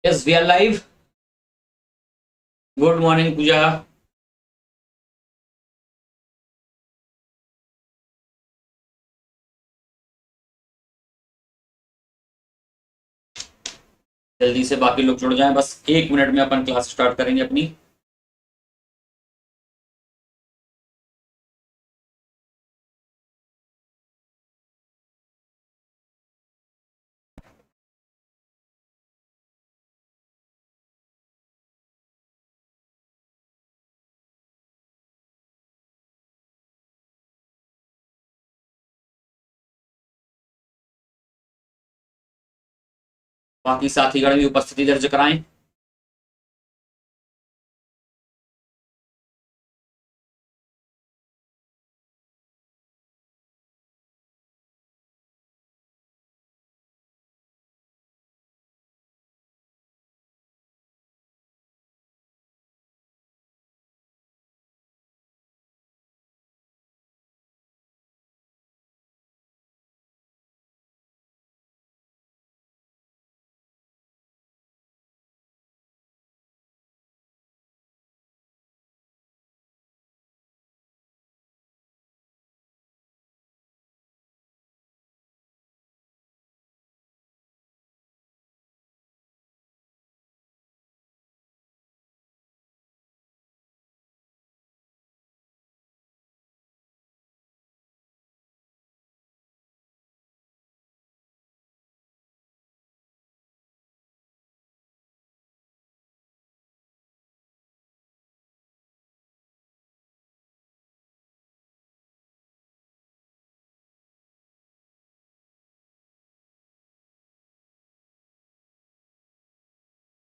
Yes, we are live. Good morning, पूजा। जल्दी से बाकी लोग जुड़ जाएं, बस 1 मिनट में अपन क्लास स्टार्ट करेंगे अपनी। बाकी साथीगण भी उपस्थिति दर्ज कराएं।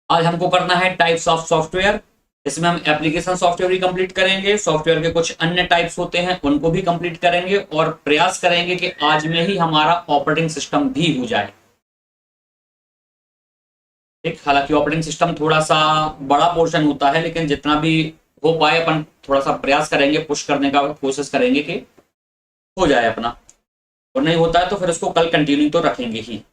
आज हमको करना है टाइप्स ऑफ सॉफ्टवेयर। इसमें हम एप्लीकेशन सॉफ्टवेयर भी कंप्लीट करेंगे, सॉफ्टवेयर के कुछ अन्य टाइप्स होते हैं उनको भी कंप्लीट करेंगे और प्रयास करेंगे कि आज में ही हमारा ऑपरेटिंग सिस्टम भी हो जाए। ठीक, हालांकि ऑपरेटिंग सिस्टम थोड़ा सा बड़ा पोर्शन होता है, लेकिन जितना भी हो पाए अपन थोड़ा सा प्रयास करेंगे, पुश करने का कोशिश करेंगे कि हो जाए अपना। और नहीं होता है तो फिर उसको कल कंटिन्यू तो रखेंगे ही।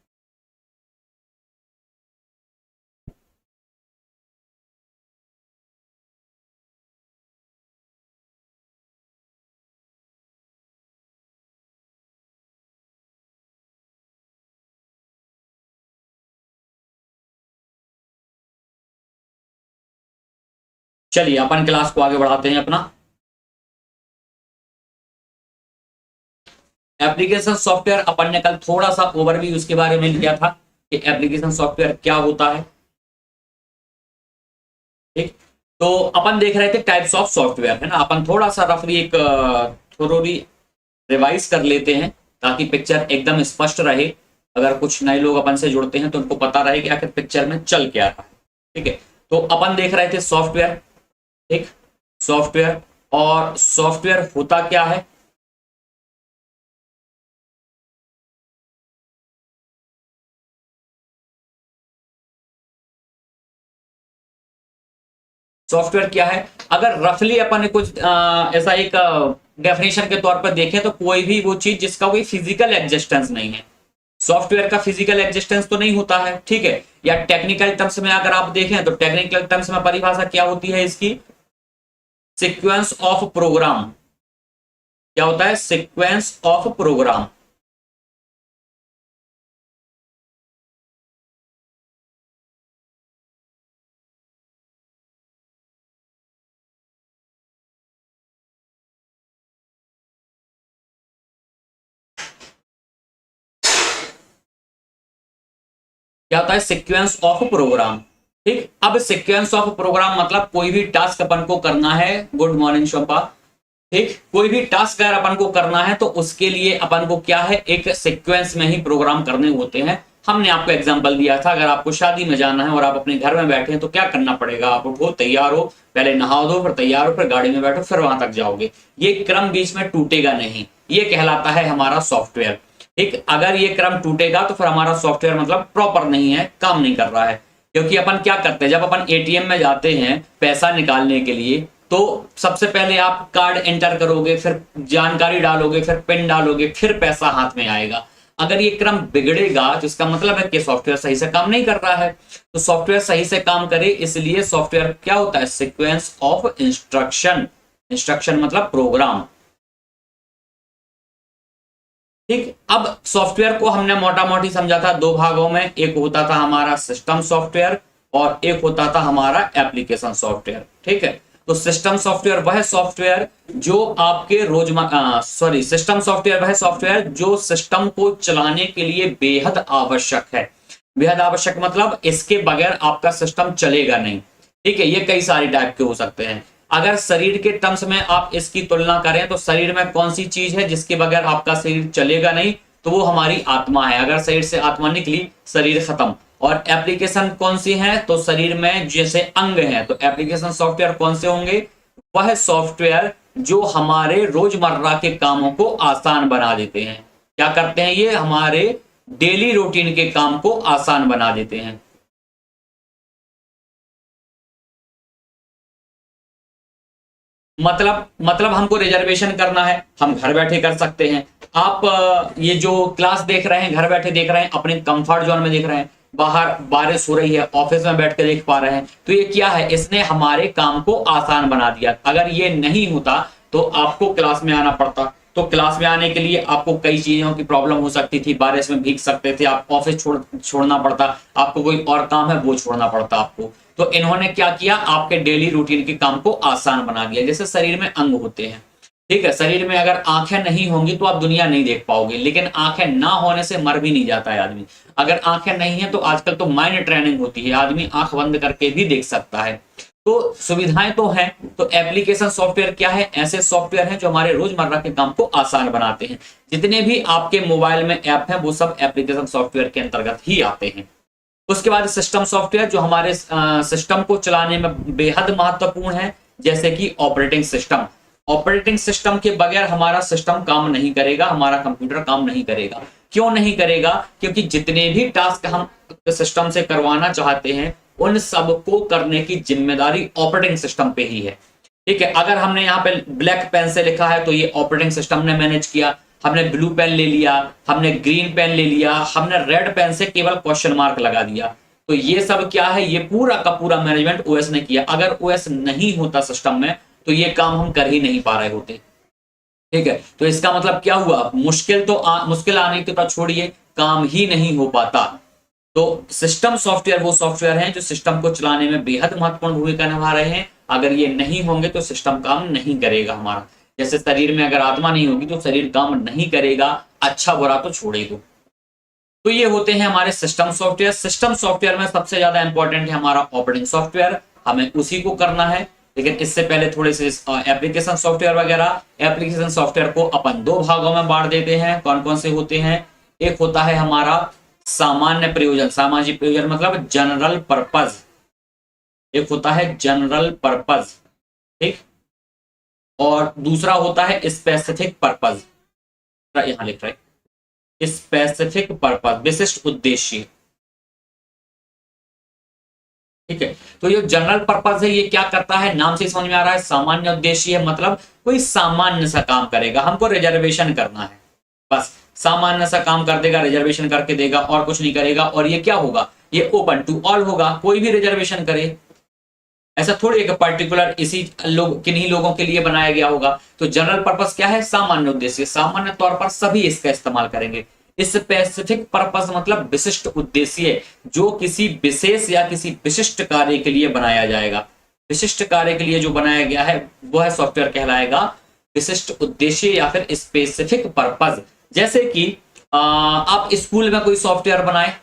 चलिए अपन क्लास को आगे बढ़ाते हैं अपना। एप्लीकेशन सॉफ्टवेयर अपन ने कल थोड़ा सा ओवरव्यू उसके बारे में लिया था कि एप्लीकेशन सॉफ्टवेयर क्या होता है। ठीक, तो अपन देख रहे थे टाइप्स ऑफ सॉफ्टवेयर, है ना। अपन थोड़ा सा रफली एक थोड़ी रिवाइज कर लेते हैं ताकि पिक्चर एकदम स्पष्ट रहे। अगर कुछ नए लोग अपन से जुड़ते हैं तो उनको पता रहे कि आखिर पिक्चर में चल क्या रहा है। ठीक है, तो अपन देख रहे थे सॉफ्टवेयर। ठीक, सॉफ्टवेयर, और सॉफ्टवेयर होता क्या है। सॉफ्टवेयर क्या है, अगर रफली अपन ने कुछ ऐसा एक डेफिनेशन के तौर पर देखें तो कोई भी वो चीज जिसका कोई फिजिकल एग्जिस्टेंस नहीं है। सॉफ्टवेयर का फिजिकल एग्जिस्टेंस तो नहीं होता है, ठीक है। या टेक्निकल टर्म्स में अगर आप देखें तो टेक्निकल टर्म्स में परिभाषा क्या होती है इसकी, सीक्वेंस ऑफ प्रोग्राम। क्या होता है, सीक्वेंस ऑफ प्रोग्राम। क्या होता है, सीक्वेंस ऑफ प्रोग्राम। ठीक, अब सीक्वेंस ऑफ प्रोग्राम मतलब कोई भी टास्क अपन को करना है। गुड मॉर्निंग शोभा। ठीक, कोई भी टास्क अगर अपन को करना है तो उसके लिए अपन को क्या है, एक सीक्वेंस में ही प्रोग्राम करने होते हैं। हमने आपको एग्जांपल दिया था, अगर आपको शादी में जाना है और आप अपने घर में बैठे हैं तो क्या करना पड़ेगा, आप उठो, तैयार हो, पहले नहा दो, फिर तैयार हो, फिर गाड़ी में बैठो, फिर वहां तक जाओगे। ये क्रम बीच में टूटेगा नहीं, ये कहलाता है हमारा सॉफ्टवेयर। ठीक, अगर ये क्रम टूटेगा तो फिर हमारा सॉफ्टवेयर मतलब प्रॉपर नहीं है, काम नहीं कर रहा है। क्योंकि अपन क्या करते हैं, जब अपन एटीएम में जाते हैं पैसा निकालने के लिए तो सबसे पहले आप कार्ड एंटर करोगे, फिर जानकारी डालोगे, फिर पिन डालोगे, फिर पैसा हाथ में आएगा। अगर ये क्रम बिगड़ेगा तो इसका मतलब है कि सॉफ्टवेयर सही से काम नहीं कर रहा है। तो सॉफ्टवेयर सही से काम करे इसलिए सॉफ्टवेयर क्या होता है, सीक्वेंस ऑफ इंस्ट्रक्शन। इंस्ट्रक्शन मतलब प्रोग्राम। ठीक, अब सॉफ्टवेयर को हमने मोटा मोटी समझा था दो भागों में, एक होता था हमारा सिस्टम सॉफ्टवेयर और एक होता था हमारा एप्लीकेशन सॉफ्टवेयर। ठीक है, तो सिस्टम सॉफ्टवेयर वह सॉफ्टवेयर जो आपके रोजमर्रा सिस्टम सॉफ्टवेयर वह सॉफ्टवेयर जो सिस्टम को चलाने के लिए बेहद आवश्यक है। बेहद आवश्यक मतलब इसके बगैर आपका सिस्टम चलेगा नहीं। ठीक है, ये कई सारे टाइप के हो सकते हैं। अगर शरीर के टर्म्स में आप इसकी तुलना करें तो शरीर में कौन सी चीज है जिसके बगैर आपका शरीर चलेगा नहीं, तो वो हमारी आत्मा है। अगर शरीर से आत्मा निकली शरीर खत्म। और एप्लीकेशन कौन सी है, तो शरीर में जैसे अंग हैं, तो एप्लीकेशन सॉफ्टवेयर कौन से होंगे, वह सॉफ्टवेयर जो हमारे रोजमर्रा के कामों को आसान बना देते हैं। क्या करते हैं, ये हमारे डेली रूटीन के काम को आसान बना देते हैं। मतलब हमको रिजर्वेशन करना है, हम घर बैठे कर सकते हैं। आप ये जो क्लास देख रहे हैं घर बैठे देख रहे हैं, अपने कंफर्ट जोन में देख रहे हैं। बाहर बारिश हो रही है, ऑफिस में बैठ के देख पा रहे हैं। तो ये क्या है, इसने हमारे काम को आसान बना दिया। अगर ये नहीं होता तो आपको क्लास में आना पड़ता। तो क्लास में आने के लिए आपको कई चीजों की प्रॉब्लम हो सकती थी, बारिश में भीग सकते थे, आप ऑफिस छोड़ना पड़ता, आपको कोई और काम है वो छोड़ना पड़ता आपको। तो इन्होंने क्या किया, आपके डेली रूटीन के काम को आसान बना दिया। जैसे शरीर में अंग होते हैं, ठीक है, शरीर में अगर आंखें नहीं होंगी तो आप दुनिया नहीं देख पाओगे, लेकिन आंखें ना होने से मर भी नहीं जाता है आदमी। अगर आंखें नहीं है तो आजकल तो माइंड ट्रेनिंग होती है, आदमी आंख बंद करके भी देख सकता है। तो सुविधाएं तो हैं। तो एप्लीकेशन सॉफ्टवेयर क्या है, ऐसे सॉफ्टवेयर हैं जो हमारे रोजमर्रा के काम को आसान बनाते हैं। जितने भी आपके मोबाइल में ऐप हैं वो सब एप्लीकेशन सॉफ्टवेयर के अंतर्गत ही आते हैं। उसके बाद सिस्टम सॉफ्टवेयर जो हमारे सिस्टम को चलाने में बेहद महत्वपूर्ण है, जैसे कि ऑपरेटिंग सिस्टम। ऑपरेटिंग सिस्टम के बगैर हमारा सिस्टम काम नहीं करेगा, हमारा कंप्यूटर काम नहीं करेगा। क्यों नहीं करेगा, क्योंकि जितने भी टास्क हम सिस्टम से करवाना चाहते हैं उन सबको करने की जिम्मेदारी ऑपरेटिंग सिस्टम पे ही है। ठीक है, अगर हमने यहाँ पे ब्लैक पेन से लिखा है तो ये ऑपरेटिंग सिस्टम ने मैनेज किया। हमने ब्लू पेन ले लिया, हमने ग्रीन पेन ले लिया, हमने रेड पेन से केवल क्वेश्चन मार्क लगा दिया। तो ये सब क्या है, ये पूरा का पूरा मैनेजमेंट ओएस ने किया। अगर ओएस नहीं होता सिस्टम में तो ये काम हम कर ही नहीं पा रहे होते। ठीक है, तो इसका मतलब क्या हुआ, मुश्किल आने की तो छोड़िए, काम ही नहीं हो पाता। तो सिस्टम सॉफ्टवेयर वो सॉफ्टवेयर हैं जो सिस्टम को चलाने में बेहद महत्वपूर्ण भूमिका निभा रहे हैं। अगर ये नहीं होंगे तो सिस्टम काम नहीं करेगा हमारा। जैसे शरीर में अगर आत्मा नहीं होगी तो शरीर काम नहीं करेगा, अच्छा बुरा तो छोड़े दो। तो ये होते हैं हमारे सिस्टम सॉफ्टवेयर। सिस्टम सॉफ्टवेयर में सबसे ज्यादा इंपॉर्टेंट है हमारा ऑपरेटिंग सॉफ्टवेयर, हमें उसी को करना है। लेकिन इससे पहले थोड़े से एप्लीकेशन सॉफ्टवेयर वगैरह, एप्लीकेशन सॉफ्टवेयर को अपन दो भागों में बांट देते हैं। कौन कौन से होते हैं, एक होता है हमारा सामान्य प्रयोजन, सामाजिक प्रयोजन मतलब जनरल पर्पज। एक होता है जनरल पर्पज, ठीक, और दूसरा होता है स्पेसिफिक पर्पज। यहां लिख रहा है स्पेसिफिक पर्पज, विशिष्ट उद्देश्य। ठीक है, तो ये जनरल पर्पज है, ये क्या करता है, नाम से समझ में आ रहा है, सामान्य उद्देश्य है, मतलब कोई सामान्य सा काम करेगा। हमको रिजर्वेशन करना है, बस सामान्य सा काम कर देगा, रिजर्वेशन करके देगा और कुछ नहीं करेगा। और ये क्या होगा, ये ओपन टू ऑल होगा, कोई भी रिजर्वेशन करे। ऐसा थोड़ी एक पर्टिकुलर इसी किन्हीं लोगों के लिए बनाया गया होगा। तो जनरल पर्पस क्या है, सामान्य उद्देश्य, सामान्य तौर पर सभी इसका इस्तेमाल करेंगे। स्पेसिफिक पर्पस मतलब विशिष्ट उद्देश्य, जो किसी विशेष या किसी विशिष्ट कार्य के लिए बनाया जाएगा। विशिष्ट कार्य के लिए जो बनाया गया है वह सॉफ्टवेयर कहलाएगा विशिष्ट उद्देश्य या फिर स्पेसिफिक पर्पस। जैसे कि आप स्कूल में कोई सॉफ्टवेयर बनाए,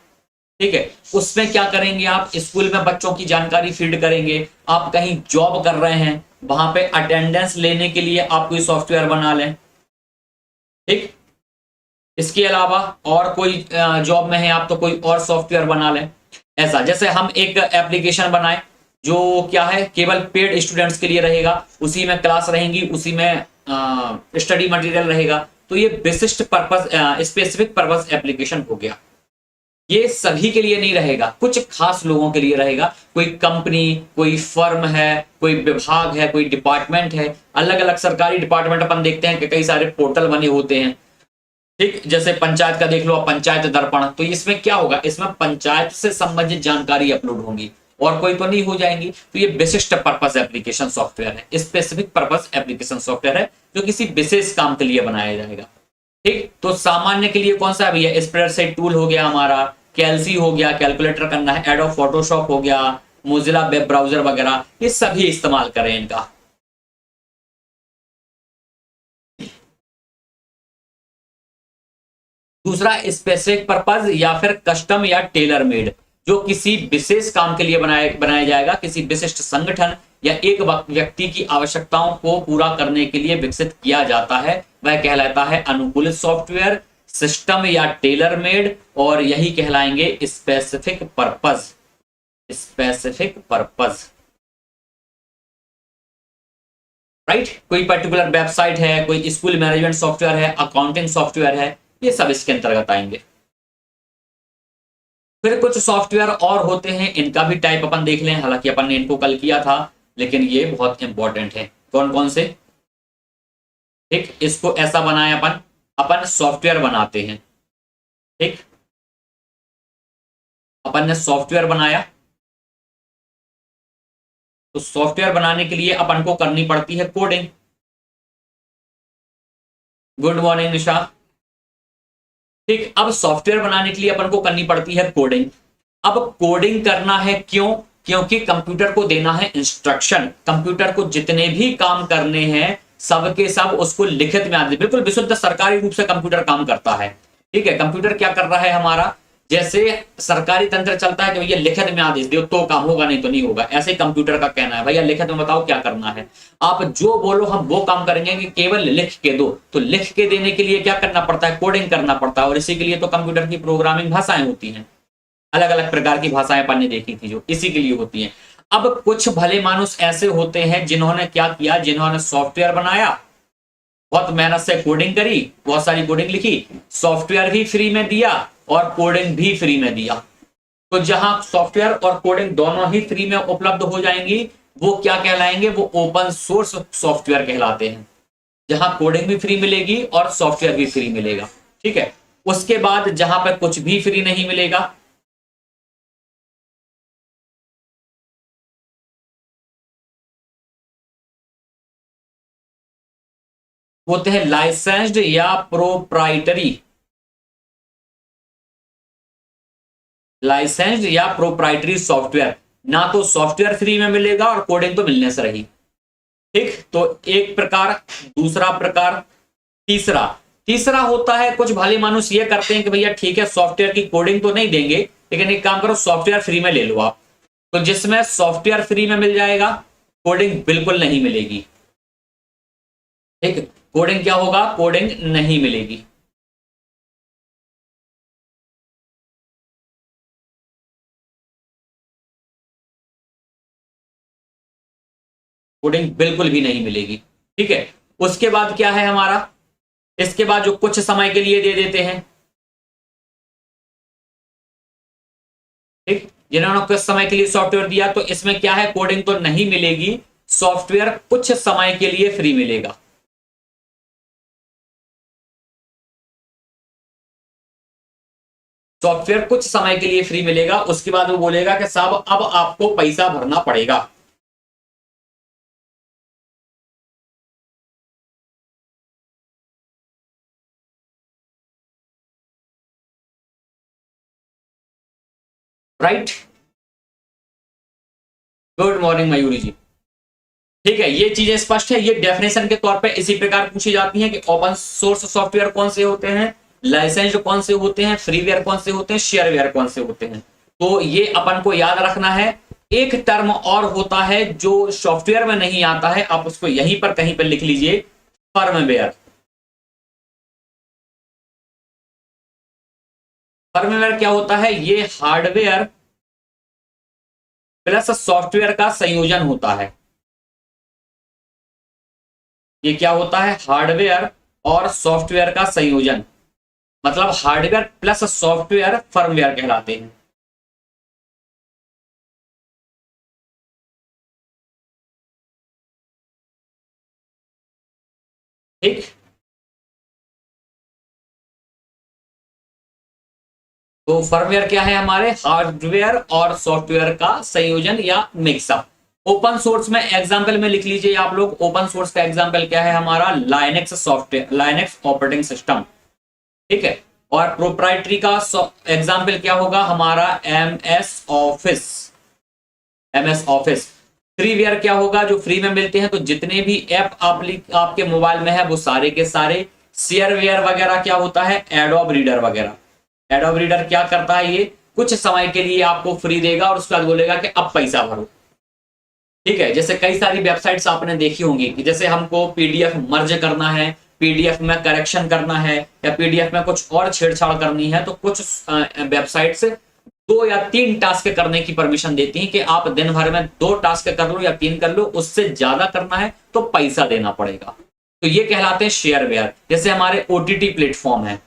ठीक है, उसमें क्या करेंगे, आप स्कूल में बच्चों की जानकारी फीड करेंगे। आप कहीं जॉब कर रहे हैं, वहां पे अटेंडेंस लेने के लिए आप कोई सॉफ्टवेयर बना लें। ठीक, इसके अलावा और कोई जॉब में है आप तो कोई और सॉफ्टवेयर बना लें। ऐसा जैसे हम एक एप्लीकेशन बनाए जो क्या है, केवल पेड स्टूडेंट्स के लिए रहेगा, उसी में क्लास रहेंगी, उसी में स्टडी मटेरियल रहेगा। तो ये विशिष्ट पर्पस स्पेसिफिक पर्पस एप्लीकेशन हो गया। ये सभी के लिए नहीं रहेगा, कुछ खास लोगों के लिए रहेगा। कोई कंपनी, कोई फर्म है, कोई विभाग है, कोई डिपार्टमेंट है, अलग अलग सरकारी डिपार्टमेंट अपन देखते हैं कि कई सारे पोर्टल बने होते हैं। ठीक, जैसे पंचायत का देख लो, पंचायत दर्पण, तो इसमें क्या होगा, इसमें पंचायत से संबंधित जानकारी अपलोड होंगी और कोई तो नहीं हो जाएंगी। तो ये विशिष्ट पर्पस एप्लीकेशन सॉफ्टवेयर है, स्पेसिफिक पर्पस एप्लीकेशन सॉफ्टवेयर है, जो किसी विशेष काम के लिए बनाया जाएगा। ठीक, तो सामान्य के लिए कौन सा है भैया, स्प्रेडशीट टूल हो गया हमारा, कैलसी हो गया, कैलकुलेटर करना है, एडोब फोटोशॉप हो गया, मोजिला वेब ब्राउजर वगैरह, ये सभी इस्तेमाल करें इनका। दूसरा स्पेसिफिक पर्पज या फिर कस्टम या टेलर मेड, जो किसी विशेष काम के लिए बनाया बनाया जाएगा, किसी विशिष्ट संगठन या एक व्यक्ति की आवश्यकताओं को पूरा करने के लिए विकसित किया जाता है, वह कहलाता है अनुकूलित सॉफ्टवेयर, सिस्टम या टेलर मेड, और यही कहलाएंगे specific purpose. Specific purpose, right. कोई पर्टिकुलर वेबसाइट है, कोई स्कूल मैनेजमेंट सॉफ्टवेयर है, अकाउंटिंग सॉफ्टवेयर है, ये सब इसके अंतर्गत आएंगे। फिर कुछ सॉफ्टवेयर और होते हैं, इनका भी टाइप अपन देख लें, हालांकि अपन ने इनको कल किया था, लेकिन ये बहुत इंपॉर्टेंट है। कौन कौन से, ठीक, इसको ऐसा बनाए अपन, अपन सॉफ्टवेयर बनाते हैं, ठीक, अपन ने सॉफ्टवेयर बनाया, तो सॉफ्टवेयर बनाने के लिए अपन को करनी पड़ती है कोडिंग। गुड मॉर्निंग निशा। ठीक, अब सॉफ्टवेयर बनाने के लिए अपन को करनी पड़ती है कोडिंग। अब कोडिंग करना है क्यों, क्योंकि कंप्यूटर को देना है इंस्ट्रक्शन, कंप्यूटर को जितने भी काम करने हैं सबके सब उसको लिखित में आदि, बिल्कुल विशुद्ध सरकारी रूप से कंप्यूटर काम करता है। ठीक है, कंप्यूटर क्या कर रहा है हमारा, जैसे सरकारी तंत्र चलता है कि भैया लिखित में आदेश दो तो काम होगा, नहीं तो नहीं होगा, ऐसे ही कंप्यूटर का कहना है, भैया लिखित में बताओ क्या करना है, आप जो बोलो हम वो काम करेंगे, कि केवल लिख के दो। तो लिख के देने के लिए क्या करना पड़ता है, कोडिंग करना पड़ता है, और इसी के लिए तो कंप्यूटर की प्रोग्रामिंग भाषाएं होती हैं, अलग अलग प्रकार की भाषाएं अपन ने देखी थी जो इसी के लिए होती हैं। अब कुछ भले मानुस ऐसे होते हैं जिन्होंने क्या किया, जिन्होंने सॉफ्टवेयर बनाया, बहुत मेहनत से कोडिंग करी, बहुत सारी कोडिंग लिखी, सॉफ्टवेयर भी फ्री में दिया और कोडिंग भी फ्री में दिया। तो जहां सॉफ्टवेयर और कोडिंग दोनों ही फ्री में उपलब्ध हो जाएंगी, वो क्या कहलाएंगे, वो ओपन सोर्स सॉफ्टवेयर कहलाते हैं, जहां कोडिंग भी फ्री मिलेगी और सॉफ्टवेयर भी फ्री मिलेगा। ठीक है, उसके बाद जहां पर कुछ भी फ्री नहीं मिलेगा, होते हैं लाइसेंस्ड या प्रोप्राइटरी, लाइसेंस्ड या प्रोप्राइटरी सॉफ्टवेयर। ना तो सॉफ्टवेयर फ्री में मिलेगा और कोडिंग तो मिलने से रही। ठीक, तो एक प्रकार, दूसरा प्रकार, तीसरा, तीसरा होता है कुछ भले मानुस ये करते हैं कि भैया ठीक है सॉफ्टवेयर की कोडिंग तो नहीं देंगे, लेकिन एक काम करो सॉफ्टवेयर फ्री में ले लो आप। तो जिसमें सॉफ्टवेयर फ्री में मिल जाएगा, कोडिंग बिल्कुल नहीं मिलेगी। ठीक, कोडिंग क्या होगा, कोडिंग नहीं मिलेगी। कोडिंग बिल्कुल भी नहीं मिलेगी। ठीक है, उसके बाद क्या है हमारा, इसके बाद जो कुछ समय के लिए दे देते हैं, ठीक, जिन्होंने कुछ समय के लिए सॉफ्टवेयर दिया, तो इसमें क्या है, कोडिंग तो नहीं मिलेगी, सॉफ्टवेयर कुछ समय के लिए फ्री मिलेगा। सॉफ्टवेयर कुछ समय के लिए फ्री मिलेगा, उसके बाद वो बोलेगा कि साहब अब आपको पैसा भरना पड़ेगा। राइट, गुड मॉर्निंग मयूरी जी। ठीक है, ये चीजें स्पष्ट है, ये डेफिनेशन के तौर पे इसी प्रकार पूछी जाती हैं कि ओपन सोर्स सॉफ्टवेयर कौन से होते हैं, लाइसेंस्ड कौन से होते हैं, फ्रीवेयर कौन से होते हैं, शेयरवेयर कौन से होते हैं। तो ये अपन को याद रखना है। एक टर्म और होता है जो सॉफ्टवेयर में नहीं आता है, आप उसको यहीं पर कहीं पर लिख लीजिए, फर्मवेयर। फर्मवेयर क्या होता है, ये हार्डवेयर प्लस सॉफ्टवेयर का संयोजन होता है। ये क्या होता है, हार्डवेयर और सॉफ्टवेयर का संयोजन, मतलब हार्डवेयर प्लस सॉफ्टवेयर फर्मवेयर कहलाते हैं। ठीक, तो फर्मवेयर क्या है, हमारे हार्डवेयर और सॉफ्टवेयर का संयोजन या मिक्सअप। ओपन सोर्स में एग्जाम्पल में लिख लीजिए आप लोग, ओपन सोर्स का एग्जाम्पल क्या है हमारा, Linux software, Linux operating system, ठीक है। और प्रोप्राइटरी का एग्जाम्पल क्या होगा हमारा, M S office, M S office. Freeware क्या होगा, जो फ्री में मिलते हैं, तो जितने भी ऐप आपके मोबाइल में है वो सारे के सारे। शेयरवेयर वगैरह क्या होता है, एडोब रीडर वगैरह। एडोब रीडर क्या करता है, ये कुछ समय के लिए आपको फ्री देगा और उसके बाद बोलेगा कि अब पैसा भरो, ठीक है। जैसे कई सारी वेबसाइट्स आपने देखी होंगी कि जैसे हमको पीडीएफ मर्ज करना है, पीडीएफ में करेक्शन करना है, या पीडीएफ में कुछ और छेड़छाड़ करनी है, तो कुछ वेबसाइट्स 2 या 3 टास्क करने की परमिशन देती हैं कि आप दिन भर में 2 टास्क कर लो या 3 कर लो, उससे ज्यादा करना है तो पैसा देना पड़ेगा। तो ये कहलाते हैं शेयरवेयर। जैसे हमारे ओटीटी प्लेटफॉर्म है,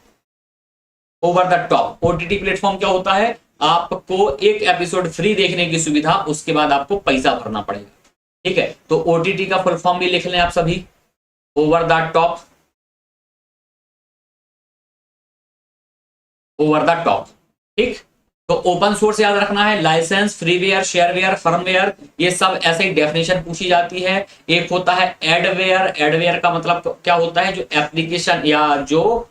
over the top. OTT platform क्या होता है, आपको एक एपिसोड फ्री देखने की सुविधा, उसके बाद आपको पैसा भरना पड़ेगा, ठीक है। तो ओटीटी का फुल फॉर्म भी लिख लें आप सभी, over the top, over the top, ठीक। तो ओपन सोर्स याद रखना है, लाइसेंस, फ्रीवेयर, शेयरवेयर, फर्मवेयर, ये सब ऐसे ही डेफिनेशन पूछी जाती है। एक होता है एडवेयर। एडवेयर का मतलब क्या होता है, जो एप्लीकेशन या जो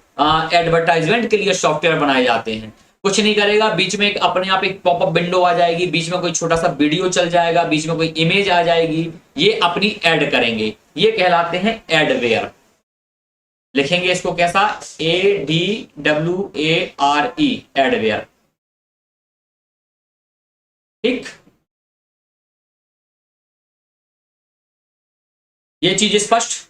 एडवर्टाइजमेंट के लिए सॉफ्टवेयर बनाए जाते हैं। कुछ नहीं करेगा, बीच में एक अपने आप एक पॉपअप विंडो आ जाएगी, बीच में कोई छोटा सा वीडियो चल जाएगा, बीच में कोई इमेज आ जाएगी, ये अपनी ऐड करेंगे, ये कहलाते हैं एडवेयर। लिखेंगे इसको कैसा, ADWARE, एडवेयर, ठीक। ये चीज स्पष्ट,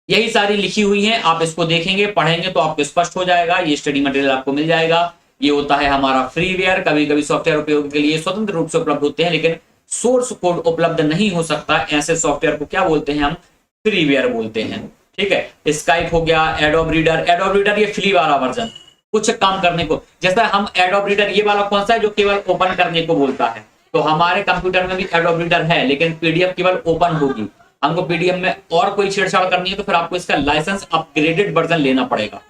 यही सारी लिखी हुई है, आप इसको देखेंगे पढ़ेंगे तो आपको स्पष्ट हो जाएगा, ये स्टडी मटेरियल आपको मिल जाएगा। ये होता है हमारा फ्रीवेयर। कभी कभी सॉफ्टवेयर उपयोग के लिए स्वतंत्र रूप से उपलब्ध होते हैं, लेकिन सोर्स कोड उपलब्ध नहीं हो सकता, ऐसे सॉफ्टवेयर को क्या बोलते हैं हम, फ्रीवेयर बोलते हैं, ठीक है। स्काइप हो गया, एडोब रीडर। एडोब रीडर ये फ्री वाला वर्जन, कुछ काम करने को, जैसा हम एडोब रीडर, ये वाला कौन सा है, जो केवल ओपन करने को बोलता है। तो हमारे कंप्यूटर में भी एडोब रीडर है, लेकिन पीडीएफ केवल ओपन होगी। हमको पीडीएफ में और कोई छेड़छाड़ करनी है तो फिर आपको इसका लाइसेंस अपग्रेडेड वर्जन लेना पड़ेगा।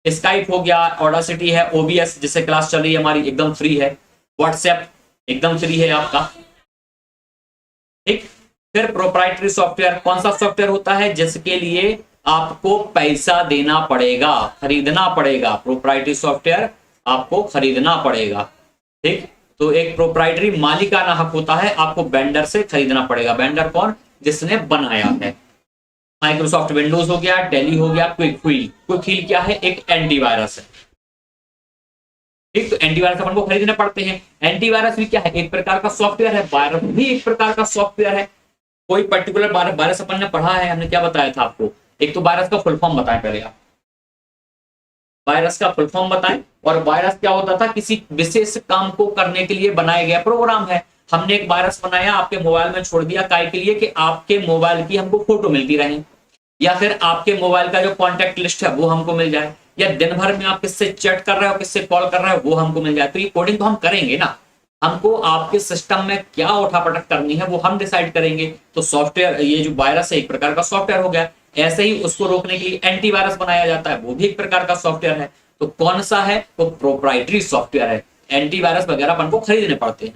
स्काइप हो गया, ऑडासिटी है, ओबीएस जिससे क्लास चल रही है हमारी एकदम फ्री है, व्हाट्सएप एकदम फ्री है आपका, ठीक। फिर प्रोप्राइटरी सॉफ्टवेयर, कौन सा सॉफ्टवेयर होता है जिसके लिए आपको पैसा देना पड़ेगा, खरीदना पड़ेगा। प्रोप्राइटरी सॉफ्टवेयर आपको खरीदना पड़ेगा, ठीक। तो एक प्रोप्राइटरी मालिकाना हक होता है, आपको वेंडर से खरीदना पड़ेगा। वेंडर कौन, जिसने बनाया है। माइक्रोसॉफ्ट विंडोज हो गया, डेली हो गया, क्विक व्हील। क्विक व्हील क्या है, एक एंटीवायरस है, ठीक। तो एंटीवायरस अपन को खरीदने पड़ते हैं। एंटीवायरस भी क्या है, एक प्रकार का सॉफ्टवेयर है, वायरस भी एक प्रकार का सॉफ्टवेयर है। कोई पर्टिकुलर वायरस अपन ने पढ़ा है, हमने क्या बताया था आपको, एक तो वायरस का फुल फॉर्म बताएं पहले आप, वायरस का फुल फॉर्म बताएं। और वायरस क्या होता था, किसी विशेष काम को करने के लिए बनाया गया प्रोग्राम है। हमने एक वायरस बनाया, आपके मोबाइल में छोड़ दिया, काय के लिए, कि आपके मोबाइल की हमको फोटो मिलती रहे, या फिर आपके मोबाइल का जो कॉन्टेक्ट लिस्ट है वो हमको मिल जाए, या दिन भर में आप किससे चैट कर रहे हो, किससे कॉल कर रहे हो, वो हमको मिल जाए। तो ये कोडिंग तो हम करेंगे ना, हमको आपके सिस्टम में क्या उठापटक करनी है वो हम डिसाइड करेंगे। तो सॉफ्टवेयर, ये जो वायरस है एक प्रकार का सॉफ्टवेयर हो गया। ऐसे ही उसको रोकने के लिए एंटीवायरस बनाया जाता है, वो भी एक प्रकार का सॉफ्टवेयर है। तो कौन सा है, वो प्रोप्राइटरी सॉफ्टवेयर है। एंटीवायरस वगैरह अपन को खरीदने पड़ते हैं,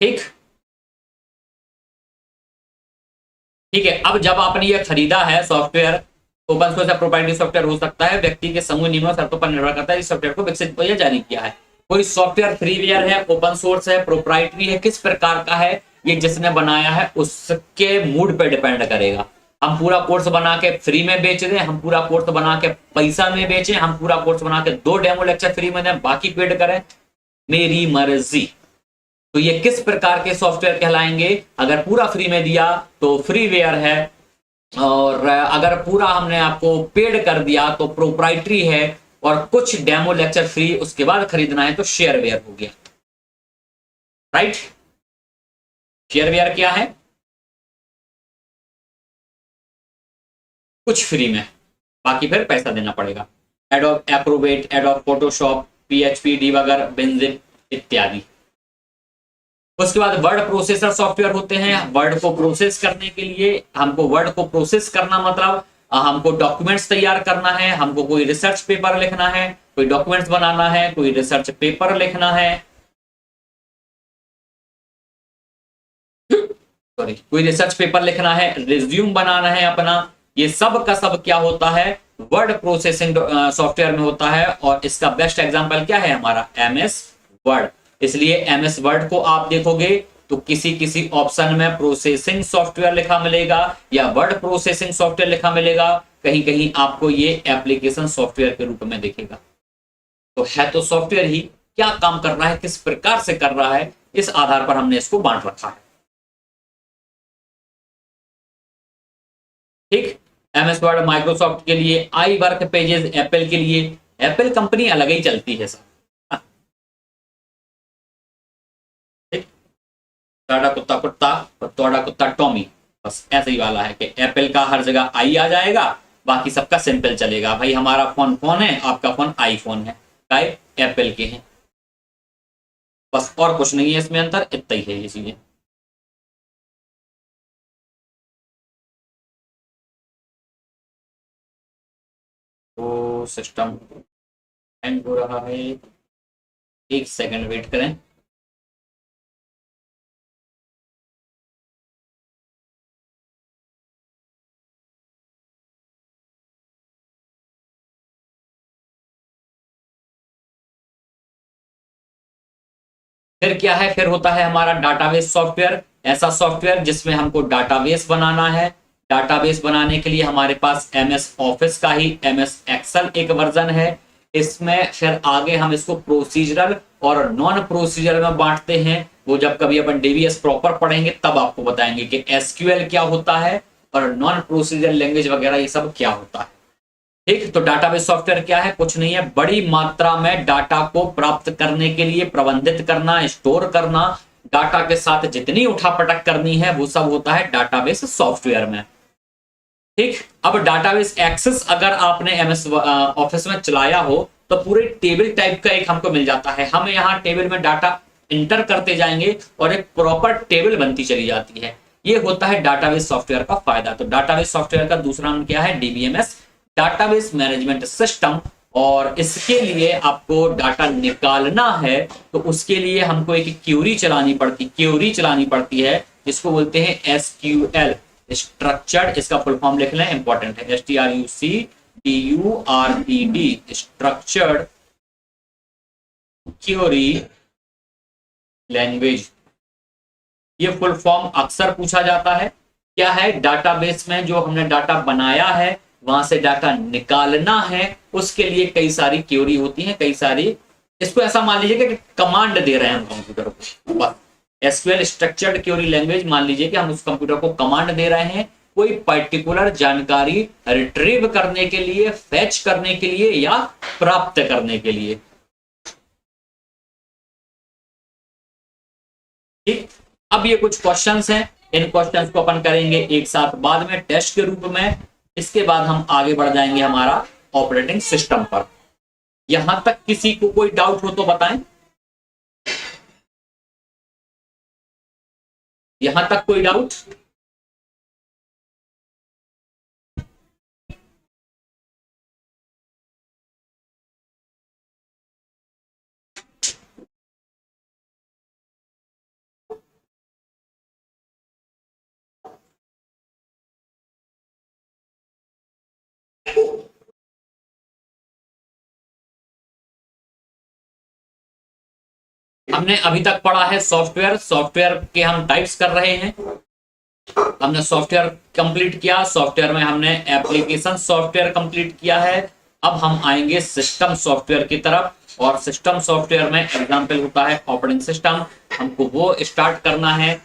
ठीक। ठीक है, अब जब आपने ये खरीदा है सॉफ्टवेयर, ओपन सोर्स या प्रोप्राइटरी सॉफ्टवेयर हो सकता है, व्यक्ति के समूह नियमों शर्तों पर निर्भर करता है इस सॉफ्टवेयर को विकसित या जारी किया है। कोई सॉफ्टवेयर फ्रीवेयर है, ओपन सोर्स है, प्रोप्राइटरी है, किस प्रकार का है, ये जिसने बनाया है उसके मूड पे डिपेंड करेगा। हम पूरा कोर्स बना के फ्री में बेच दें, हम पूरा कोर्स बना के पैसा में बेचें, हम पूरा कोर्स बना के 2 डेमो लेक्चर फ्री में दें, बाकी पेड करें, मेरी मर्जी। तो ये किस प्रकार के सॉफ्टवेयर कहलाएंगे, अगर पूरा फ्री में दिया तो फ्रीवेयर है, और अगर पूरा हमने आपको पेड कर दिया तो प्रोप्राइटरी है, और कुछ डेमो लेक्चर फ्री उसके बाद खरीदना है तो शेयरवेयर हो गया, राइट। शेयरवेयर क्या है, कुछ फ्री में, बाकी फिर पैसा देना पड़ेगा। Adobe Acrobat, adobe Photoshop, PHP debugger, benzene इत्यादि। उसके बाद वर्ड प्रोसेसर सॉफ्टवेयर होते हैं। वर्ड को प्रोसेस करने के लिए, हमको वर्ड को प्रोसेस करना मतलब हमको डॉक्यूमेंट्स तैयार करना है, हमको कोई रिसर्च पेपर लिखना है, कोई डॉक्यूमेंट्स बनाना है, कोई रिसर्च पेपर लिखना है, सॉरी कोई रिसर्च पेपर लिखना है, रिज्यूम बनाना है अपना, ये सब का सब क्या होता है, वर्ड प्रोसेसिंग सॉफ्टवेयर में होता है। और इसका बेस्ट एग्जांपल क्या है हमारा, MS वर्ड। इसलिए MS वर्ड को आप देखोगे तो किसी किसी ऑप्शन में प्रोसेसिंग सॉफ्टवेयर लिखा मिलेगा या वर्ड प्रोसेसिंग सॉफ्टवेयर लिखा मिलेगा, कहीं कहीं आपको ये एप्लीकेशन सॉफ्टवेयर के रूप में दिखेगा। तो है तो सॉफ्टवेयर ही, क्या काम कर रहा है, किस प्रकार से कर रहा है, इस आधार पर हमने इसको बांट रखा है। ठीक, MS वर्ड माइक्रोसॉफ्ट के लिए, आई वर्क पेजेस एप्पल के लिए। एप्पल कंपनी अलग ही चलती है सर। टाटा कुत्ता कुत्ता और तोड़ा कुत्ता टॉमी, बस ऐसे ही वाला है कि एप्पल का हर जगह आई आ जाएगा, बाकी सबका सिंपल चलेगा। भाई हमारा फोन फोन है, आपका फोन आईफोन है, टाइप एप्पल के हैं, बस और कुछ नहीं है इसमें अंतर, इतना ही है ये चीजें। तो सिस्टम हैंग हो रहा है, एक सेकंड वेट करें। फिर क्या है, फिर होता है हमारा डाटाबेस सॉफ्टवेयर। ऐसा सॉफ्टवेयर जिसमें हमको डाटाबेस बनाना है। डाटाबेस बनाने के लिए हमारे पास MS ऑफिस का ही MS एक्सेल एक वर्जन है। इसमें फिर आगे हम इसको प्रोसीजरल और नॉन प्रोसीजरल में बांटते हैं। वो जब कभी अपन DBS प्रॉपर पढ़ेंगे तब आपको बताएंगे कि SQL क्या होता है और नॉन प्रोसीजरल लैंग्वेज वगैरह ये सब क्या होता है। ठीक, तो डाटाबेस सॉफ्टवेयर क्या है, कुछ नहीं है, बड़ी मात्रा में डाटा को प्राप्त करने के लिए प्रबंधित करना, स्टोर करना, डाटा के साथ जितनी उठापटक करनी है वो सब होता है डाटाबेस सॉफ्टवेयर में। ठीक, अब डाटाबेस एक्सेस अगर आपने MS ऑफिस में चलाया हो तो पूरे टेबल टाइप का एक हमको मिल जाता है। हम यहाँ टेबल में डाटा इंटर करते जाएंगे और एक प्रॉपर टेबल बनती चली जाती है। ये होता है डाटाबेस सॉफ्टवेयर का फायदा। तो डाटाबेस सॉफ्टवेयर का दूसरा नाम क्या है, DBMS, डाटाबेस मैनेजमेंट सिस्टम। और इसके लिए आपको डाटा निकालना है तो उसके लिए हमको एक क्यूरी चलानी पड़ती है, जिसको बोलते हैं SQL, स्ट्रक्चर्ड, इसका फुल फॉर्म लिख लें, इंपॉर्टेंट है, STRUCTURED, स्ट्रक्चर्ड क्यूरी लैंग्वेज। ये फुल फॉर्म अक्सर पूछा जाता है। क्या है, डाटाबेस में जो हमने डाटा बनाया है वहां से डाटा निकालना है, उसके लिए कई सारी क्यूरी होती हैं, कई सारी, इसको ऐसा मान लीजिए कि कमांड दे रहे हैं हम कंप्यूटर को, बस। SQL स्ट्रक्चर्ड क्यूरी लैंग्वेज, मान लीजिए कि हम उस कंप्यूटर को कमांड दे रहे हैं कोई पर्टिकुलर जानकारी रिट्रीव करने के लिए, फेच करने के लिए या प्राप्त करने के लिए। ठीक, अब ये कुछ क्वेश्चंस हैं, इन क्वेश्चंस को अपन करेंगे एक साथ बाद में टेस्ट के रूप में। इसके बाद हम आगे बढ़ जाएंगे हमारा ऑपरेटिंग सिस्टम पर। यहां तक किसी को कोई डाउट हो तो बताएं, यहां तक कोई डाउट? हमने अभी तक पढ़ा है सॉफ्टवेयर, सॉफ्टवेयर के हम टाइप्स कर रहे हैं। हमने सॉफ्टवेयर कंप्लीट किया, सॉफ्टवेयर में हमने एप्लीकेशन सॉफ्टवेयर कंप्लीट किया है। अब हम आएंगे सिस्टम सॉफ्टवेयर की तरफ, और सिस्टम सॉफ्टवेयर में एग्जांपल होता है ऑपरेटिंग सिस्टम, हमको वो स्टार्ट करना है।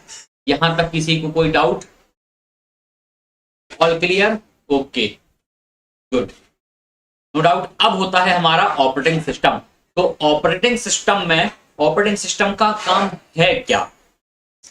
यहां तक किसी को कोई doubt? All clear? Okay, good, no doubt. अब होता है हमारा ऑपरेटिंग सिस्टम। तो ऑपरेटिंग सिस्टम में, ऑपरेटिंग सिस्टम का काम है क्या?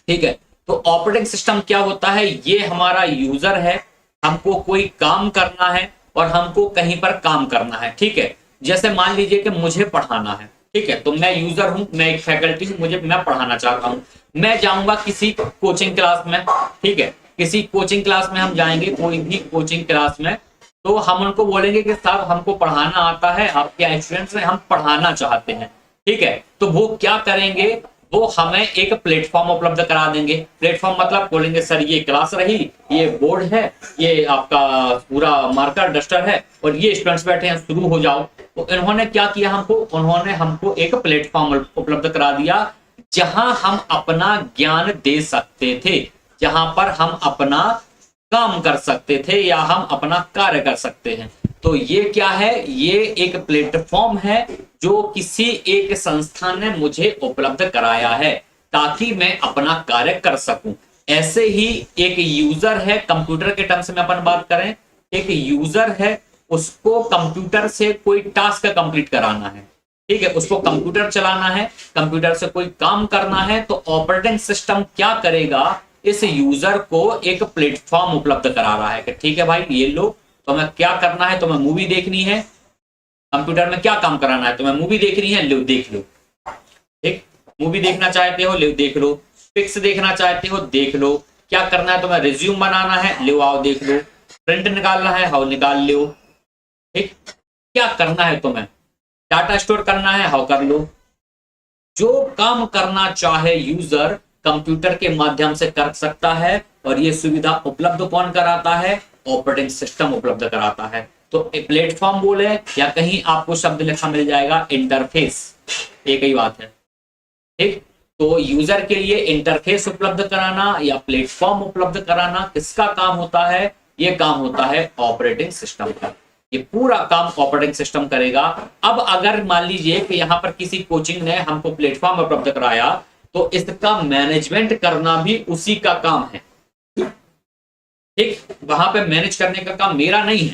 ठीक है, तो ऑपरेटिंग सिस्टम क्या होता है, ये हमारा यूजर है, हमको कोई काम करना है और हमको कहीं पर काम करना है। ठीक है, जैसे मान लीजिए कि मुझे पढ़ाना है, ठीक है, तो मैं यूजर हूं, मैं एक फैकल्टी हूं, मैं पढ़ाना चाहता हूं, मैं जाऊंगा किसी कोचिंग क्लास में, ठीक है, किसी कोचिंग क्लास में हम जाएंगे, कोई भी कोचिंग क्लास में, तो हम उनको बोलेंगे कि साहब हमको पढ़ाना आता है, आपके स्टूडेंट्स में हम पढ़ाना चाहते हैं, ठीक है, तो वो क्या करेंगे, वो हमें एक प्लेटफॉर्म उपलब्ध करा देंगे। प्लेटफॉर्म मतलब बोलेंगे सर ये क्लास रही, ये बोर्ड है, ये आपका पूरा मार्कर डस्टर है और ये स्टूडेंट्स बैठे हैं, शुरू हो जाओ। तो इन्होंने क्या किया, उन्होंने हमको एक प्लेटफॉर्म उपलब्ध करा दिया जहां हम अपना ज्ञान दे सकते थे, जहां पर हम अपना काम कर सकते थे या हम अपना कार्य कर सकते हैं। तो ये क्या है, ये एक प्लेटफॉर्म है जो किसी एक संस्था ने मुझे उपलब्ध कराया है ताकि मैं अपना कार्य कर सकूं। ऐसे ही एक यूजर है, कंप्यूटर के टर्म्स में अपन बात करें, एक यूजर है, उसको कंप्यूटर से कोई टास्क कंप्लीट कराना है, ठीक है, उसको कंप्यूटर चलाना है, कंप्यूटर से कोई काम करना है, तो ऑपरेटिंग सिस्टम क्या करेगा, इस यूजर को एक प्लेटफॉर्म उपलब्ध करा रहा है कि ठीक है भाई ये लो, तुम्हें क्या करना है, तुम्हें मूवी देखनी है, कंप्यूटर में क्या काम कराना है, तुम्हें मूवी देखनी है, लो देख लो, ठीक, मूवी देखना चाहते हो ले देख लो, पिक्स देखना चाहते हो देख लो, क्या करना है, तुम्हें रिज्यूम बनाना है, ले आओ देख लो, प्रिंट निकालना है, हाउ निकाल लो, ठीक, क्या करना है, तुम्हें डाटा स्टोर करना है, हाउ कर लो। जो काम करना चाहे यूजर कंप्यूटर के माध्यम से कर सकता है और ये सुविधा उपलब्ध कौन कराता है, ऑपरेटिंग सिस्टम उपलब्ध कराता है। तो प्लेटफॉर्म बोले या कहीं आपको शब्द लिखा मिल जाएगा इंटरफेस, एक ही बात है, ठीक। तो यूजर के लिए इंटरफेस उपलब्ध कराना या प्लेटफॉर्म उपलब्ध कराना किसका काम होता है, ये काम होता है ऑपरेटिंग सिस्टम का। ये पूरा काम ऑपरेटिंग सिस्टम करेगा। अब अगर मान लीजिए कि यहाँ पर किसी कोचिंग ने हमको प्लेटफॉर्म उपलब्ध कराया तो इसका मैनेजमेंट करना भी उसी का काम है, ठीक, वहां पे मैनेज करने का काम मेरा नहीं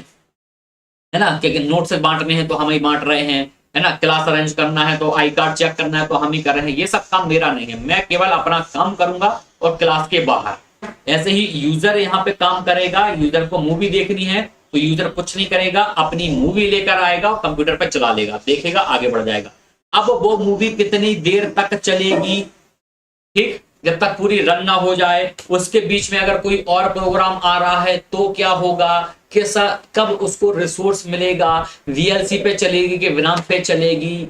है ना, क्योंकि नोट्स बांटने हैं तो हम ही बांट रहे हैं, है ना, क्लास अरेंज करना है तो आई कार्ड चेक करना है तो हम ही कर रहे हैं, ये सब काम मेरा नहीं है, मैं केवल अपना काम करूंगा और क्लास के बाहर। ऐसे ही यूजर यहाँ पे काम करेगा, यूजर को मूवी देखनी है तो यूजर कुछ नहीं करेगा, अपनी मूवी लेकर आएगा और कंप्यूटर पे चला लेगा, देखेगा, आगे बढ़ जाएगा। अब वो मूवी कितनी देर तक चलेगी, ठीक, जब तक पूरी रन ना हो जाए, उसके बीच में अगर कोई और प्रोग्राम आ रहा है तो क्या होगा, कैसा, कब उसको रिसोर्स मिलेगा, वीएलसी पे चलेगी कि विनाम पे चलेगी,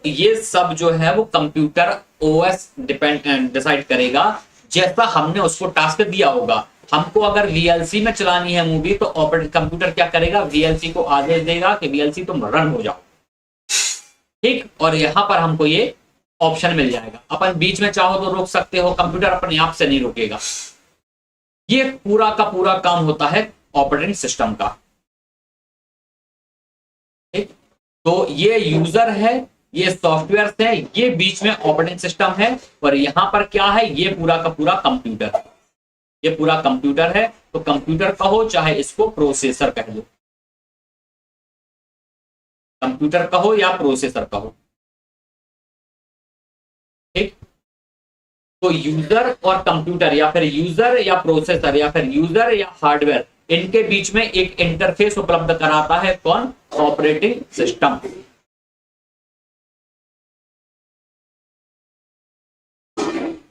ये सब जो है वो कंप्यूटर ओएस डिसाइड करेगा, जैसा हमने उसको टास्क दिया होगा। हमको अगर वीएलसी में चलानी है मूवी तो ऑपरेटिंग कंप्यूटर क्या करेगा, वीएलसी को आदेश देगा कि वीएलसी तुम रन हो जाओ, ठीक, और यहां पर हमको ये ऑप्शन मिल जाएगा, अपन बीच में चाहो तो रोक सकते हो, कंप्यूटर अपने आप से नहीं रुकेगा। ये पूरा का पूरा काम होता है ऑपरेटिंग सिस्टम का, ठीक। तो ये यूजर है, ये सॉफ्टवेयर है, ये बीच में ऑपरेटिंग सिस्टम है और यहां पर क्या है, ये पूरा का पूरा कंप्यूटर, ये पूरा कंप्यूटर है। तो कंप्यूटर कहो चाहे इसको प्रोसेसर कह लो, कंप्यूटर कहो या प्रोसेसर कहो, ठीक। तो यूजर और कंप्यूटर या फिर यूजर या प्रोसेसर या फिर यूजर या हार्डवेयर, इनके बीच में एक इंटरफेस उपलब्ध कराता है कौन, ऑपरेटिंग सिस्टम,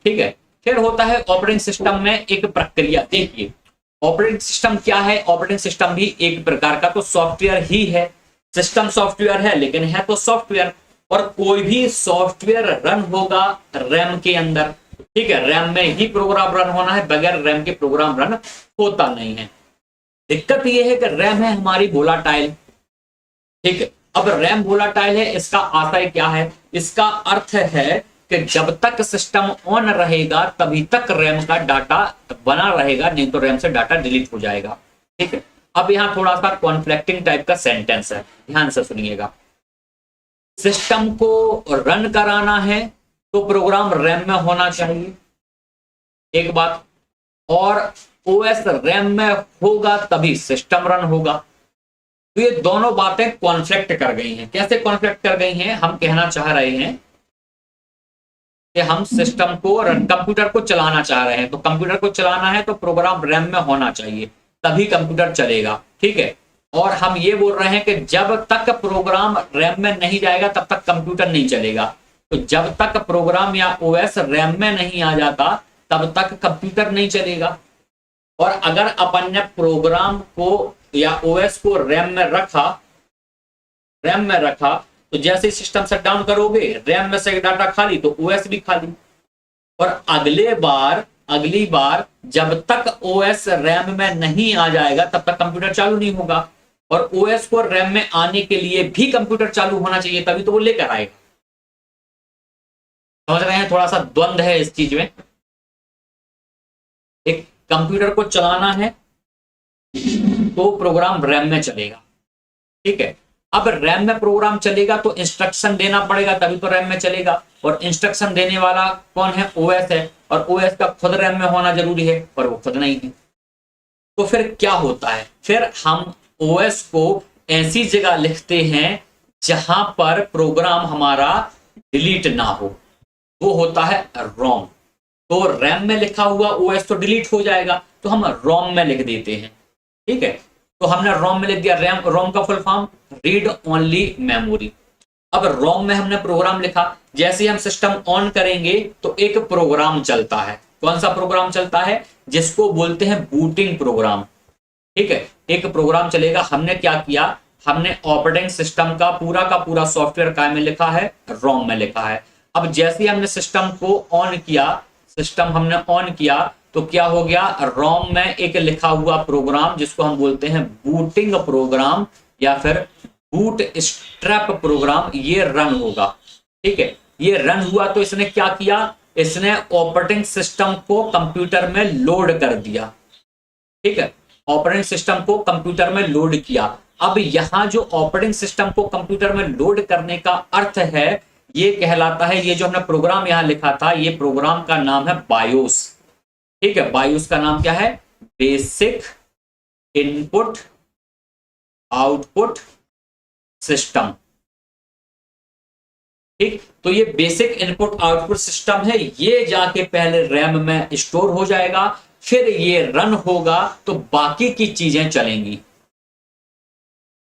ठीक है। फिर होता है ऑपरेटिंग सिस्टम में एक प्रक्रिया, देखिए ऑपरेटिंग सिस्टम क्या है, ऑपरेटिंग सिस्टम भी एक प्रकार का तो सॉफ्टवेयर ही है, सिस्टम सॉफ्टवेयर है लेकिन है तो सॉफ्टवेयर, और कोई भी सॉफ्टवेयर रन होगा रैम के अंदर, ठीक है, रैम में ही प्रोग्राम रन होना है, बगैर रैम के प्रोग्राम रन होता नहीं है। दिक्कत यह है कि रैम है हमारी वोलाटाइल, ठीक है। अब रैम वोलाटाइल है, इसका आशय क्या है, इसका अर्थ है कि जब तक सिस्टम ऑन रहेगा तभी तक रैम का डाटा बना रहेगा, नहीं तो रैम से डाटा डिलीट हो जाएगा, ठीक है। अब यहां थोड़ा सा कॉन्फ्लिक्टिंग टाइप का सेंटेंस है, ध्यान से सुनिएगा। सिस्टम को रन कराना है तो प्रोग्राम रैम में होना चाहिए, एक बात, और ओएस रैम में होगा तभी सिस्टम रन होगा। तो ये दोनों बातें कॉन्फ्लिक्ट कर गई हैं। कैसे कॉन्फ्लिक्ट कर गई हैं, हम कहना चाह रहे हैं कि हम सिस्टम को रन, कंप्यूटर को चलाना चाह रहे हैं, तो कंप्यूटर को चलाना है तो प्रोग्राम रैम में होना चाहिए तभी कंप्यूटर चलेगा, ठीक है। और हम ये बोल रहे हैं कि जब तक प्रोग्राम रैम में नहीं जाएगा तब तक कंप्यूटर नहीं चलेगा। तो जब तक प्रोग्राम या ओएस रैम में नहीं आ जाता तब तक कंप्यूटर नहीं चलेगा। और अगर अपन ने प्रोग्राम को या ओएस को रैम में रखा तो जैसे सिस्टम शट डाउन करोगे रैम में से डाटा खाली तो ओएस भी खाली। और अगली बार जब तक ओएस रैम में नहीं आ जाएगा तब तक कंप्यूटर चालू नहीं होगा। और ओएस को रैम में आने के लिए भी कंप्यूटर चालू होना चाहिए तभी तो वो लेकर आएगा। समझ रहे हैं, थोड़ा सा द्वंद्व है इस चीज में। एक कंप्यूटर को चलाना है तो प्रोग्राम रैम में चलेगा, ठीक है। अब रैम में प्रोग्राम चलेगा तो इंस्ट्रक्शन देना पड़ेगा तभी तो रैम में चलेगा। और इंस्ट्रक्शन देने वाला कौन है? ओएस है। और ओएस का खुद रैम में होना जरूरी है पर वो खुद नहीं है। तो फिर क्या होता है? फिर हम ओएस को ऐसी जगह लिखते हैं जहां पर प्रोग्राम हमारा डिलीट ना हो, वो होता है रोम। तो रैम में लिखा हुआ ओएस तो डिलीट हो जाएगा तो हम रोम में लिख देते हैं, ठीक है। तो हमने रोम में लिख दिया। रोम का full form read only memory. अब रोम में हमने प्रोग्राम लिखा, जैसे हम सिस्टम ऑन करेंगे तो एक प्रोग्राम चलता है। कौन सा प्रोग्राम चलता है? जिसको बोलते हैं बूटिंग प्रोग्राम, ठीक है। एक प्रोग्राम चलेगा। हमने क्या किया? हमने ऑपरेटिंग सिस्टम का पूरा सॉफ्टवेयर काय में लिखा है? रोम में लिखा है। अब जैसे हमने सिस्टम हमने ऑन किया तो क्या हो गया? रोम में एक लिखा हुआ प्रोग्राम जिसको हम बोलते हैं बूटिंग प्रोग्राम या फिर बूट स्ट्रैप प्रोग्राम, ये रन होगा, ठीक है। ये रन हुआ तो इसने क्या किया? इसने ऑपरेटिंग सिस्टम को कंप्यूटर में लोड कर दिया, ठीक है। ऑपरेटिंग सिस्टम को कंप्यूटर में लोड किया। अब यहां जो ऑपरेटिंग सिस्टम को कंप्यूटर में लोड करने का अर्थ है, ये कहलाता है, ये जो हमने प्रोग्राम यहां लिखा था, ये प्रोग्राम का नाम है बायोस, ठीक है। बायोस का नाम क्या है? बेसिक इनपुट आउटपुट सिस्टम, ठीक। तो ये बेसिक इनपुट आउटपुट सिस्टम है, ये जाके पहले रैम में स्टोर हो जाएगा, फिर ये रन होगा तो बाकी की चीजें चलेंगी,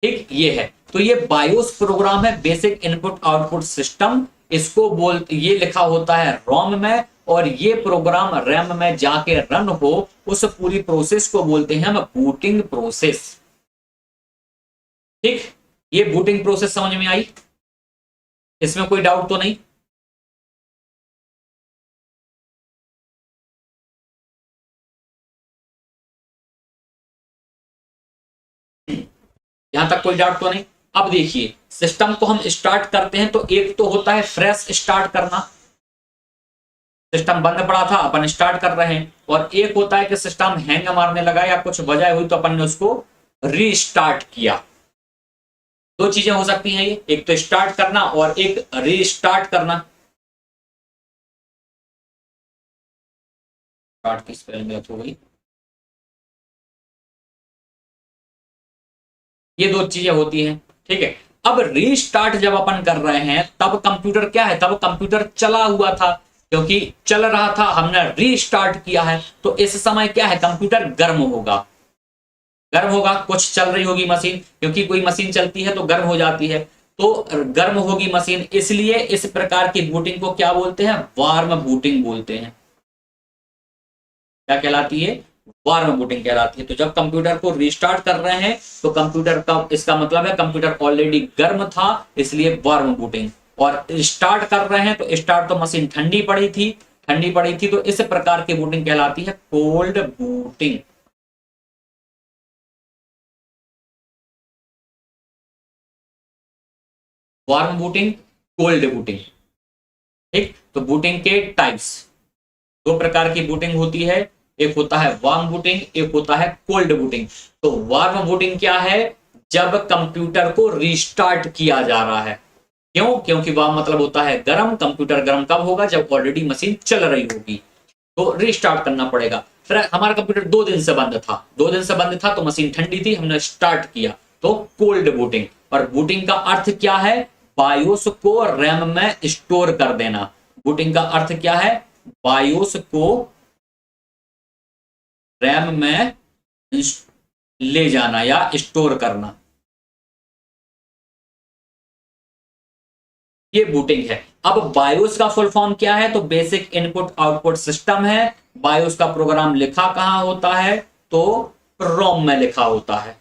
ठीक। ये है, तो ये बायोस प्रोग्राम है, बेसिक इनपुट आउटपुट सिस्टम। इसको ये लिखा होता है रोम में और ये प्रोग्राम रैम में जाके रन हो, उस पूरी प्रोसेस को बोलते हैं हम बूटिंग प्रोसेस, ठीक। ये बूटिंग प्रोसेस समझ में आई? इसमें कोई डाउट तो नहीं? यहां तक कोई डाउट तो नहीं? अब देखिए, सिस्टम को हम स्टार्ट करते हैं तो एक तो होता है फ्रेश स्टार्ट करना, सिस्टम बंद पड़ा था अपन स्टार्ट कर रहे हैं। और एक होता है कि सिस्टम हैंग मारने लगा या कुछ वजह हुई तो अपन ने उसको रीस्टार्ट किया। दो चीजें हो सकती हैं ये, एक तो स्टार्ट करना और एक रीस्टार्ट करना। स्टार्ट की स्पेलिंग गलत हो गई। ये दो चीजें होती हैं, ठीक है। अब रीस्टार्ट जब अपन कर रहे हैं तब कंप्यूटर क्या है? तब कंप्यूटर चला हुआ था, क्योंकि चल रहा था, हमने रीस्टार्ट किया है तो इस समय क्या है? कंप्यूटर गर्म होगा, कुछ चल रही होगी मशीन, क्योंकि कोई मशीन चलती है तो गर्म हो जाती है, तो गर्म होगी मशीन। इसलिए इस प्रकार की बूटिंग को क्या बोलते हैं? वार्म बूटिंग बोलते हैं। क्या कहलाती है? वार्म बूटिंग कहलाती है। तो जब कंप्यूटर को रीस्टार्ट कर रहे हैं तो कंप्यूटर का, इसका मतलब है कंप्यूटर ऑलरेडी गर्म था, इसलिए वार्म बूटिंग। और स्टार्ट कर रहे हैं तो स्टार्ट तो मशीन ठंडी पड़ी थी, तो इस प्रकार की बूटिंग कहलाती है cold booting. Warm booting, cold booting, ठीक। तो बूटिंग के टाइप्स, दो प्रकार की बूटिंग होती है, एक होता है वार्म बूटिंग, एक होता है कोल्ड बूटिंग। तो वार्म बूटिंग क्या है? जब कंप्यूटर को रीस्टार्ट किया जा रहा है। क्यों? क्योंकि वार्म मतलब होता है गर्म। कंप्यूटर गर्म कब होगा? जब ऑलरेडी मशीन चल रही होगी, तो रीस्टार्ट करना पड़ेगा। फिर हमारा कंप्यूटर 2 दिन से बंद था, तो मशीन ठंडी थी, हमने स्टार्ट किया, तो कोल्ड बूटिंग। और बूटिंग का अर्थ क्या है? बायोस को रैम में स्टोर कर देना। बूटिंग का अर्थ क्या है? बायोस को रैम में ले जाना या स्टोर करना, ये बूटिंग है। अब बायोस का फुल फॉर्म क्या है? तो बेसिक इनपुट आउटपुट सिस्टम है। बायोस का प्रोग्राम लिखा कहां होता है? तो रोम में लिखा होता है।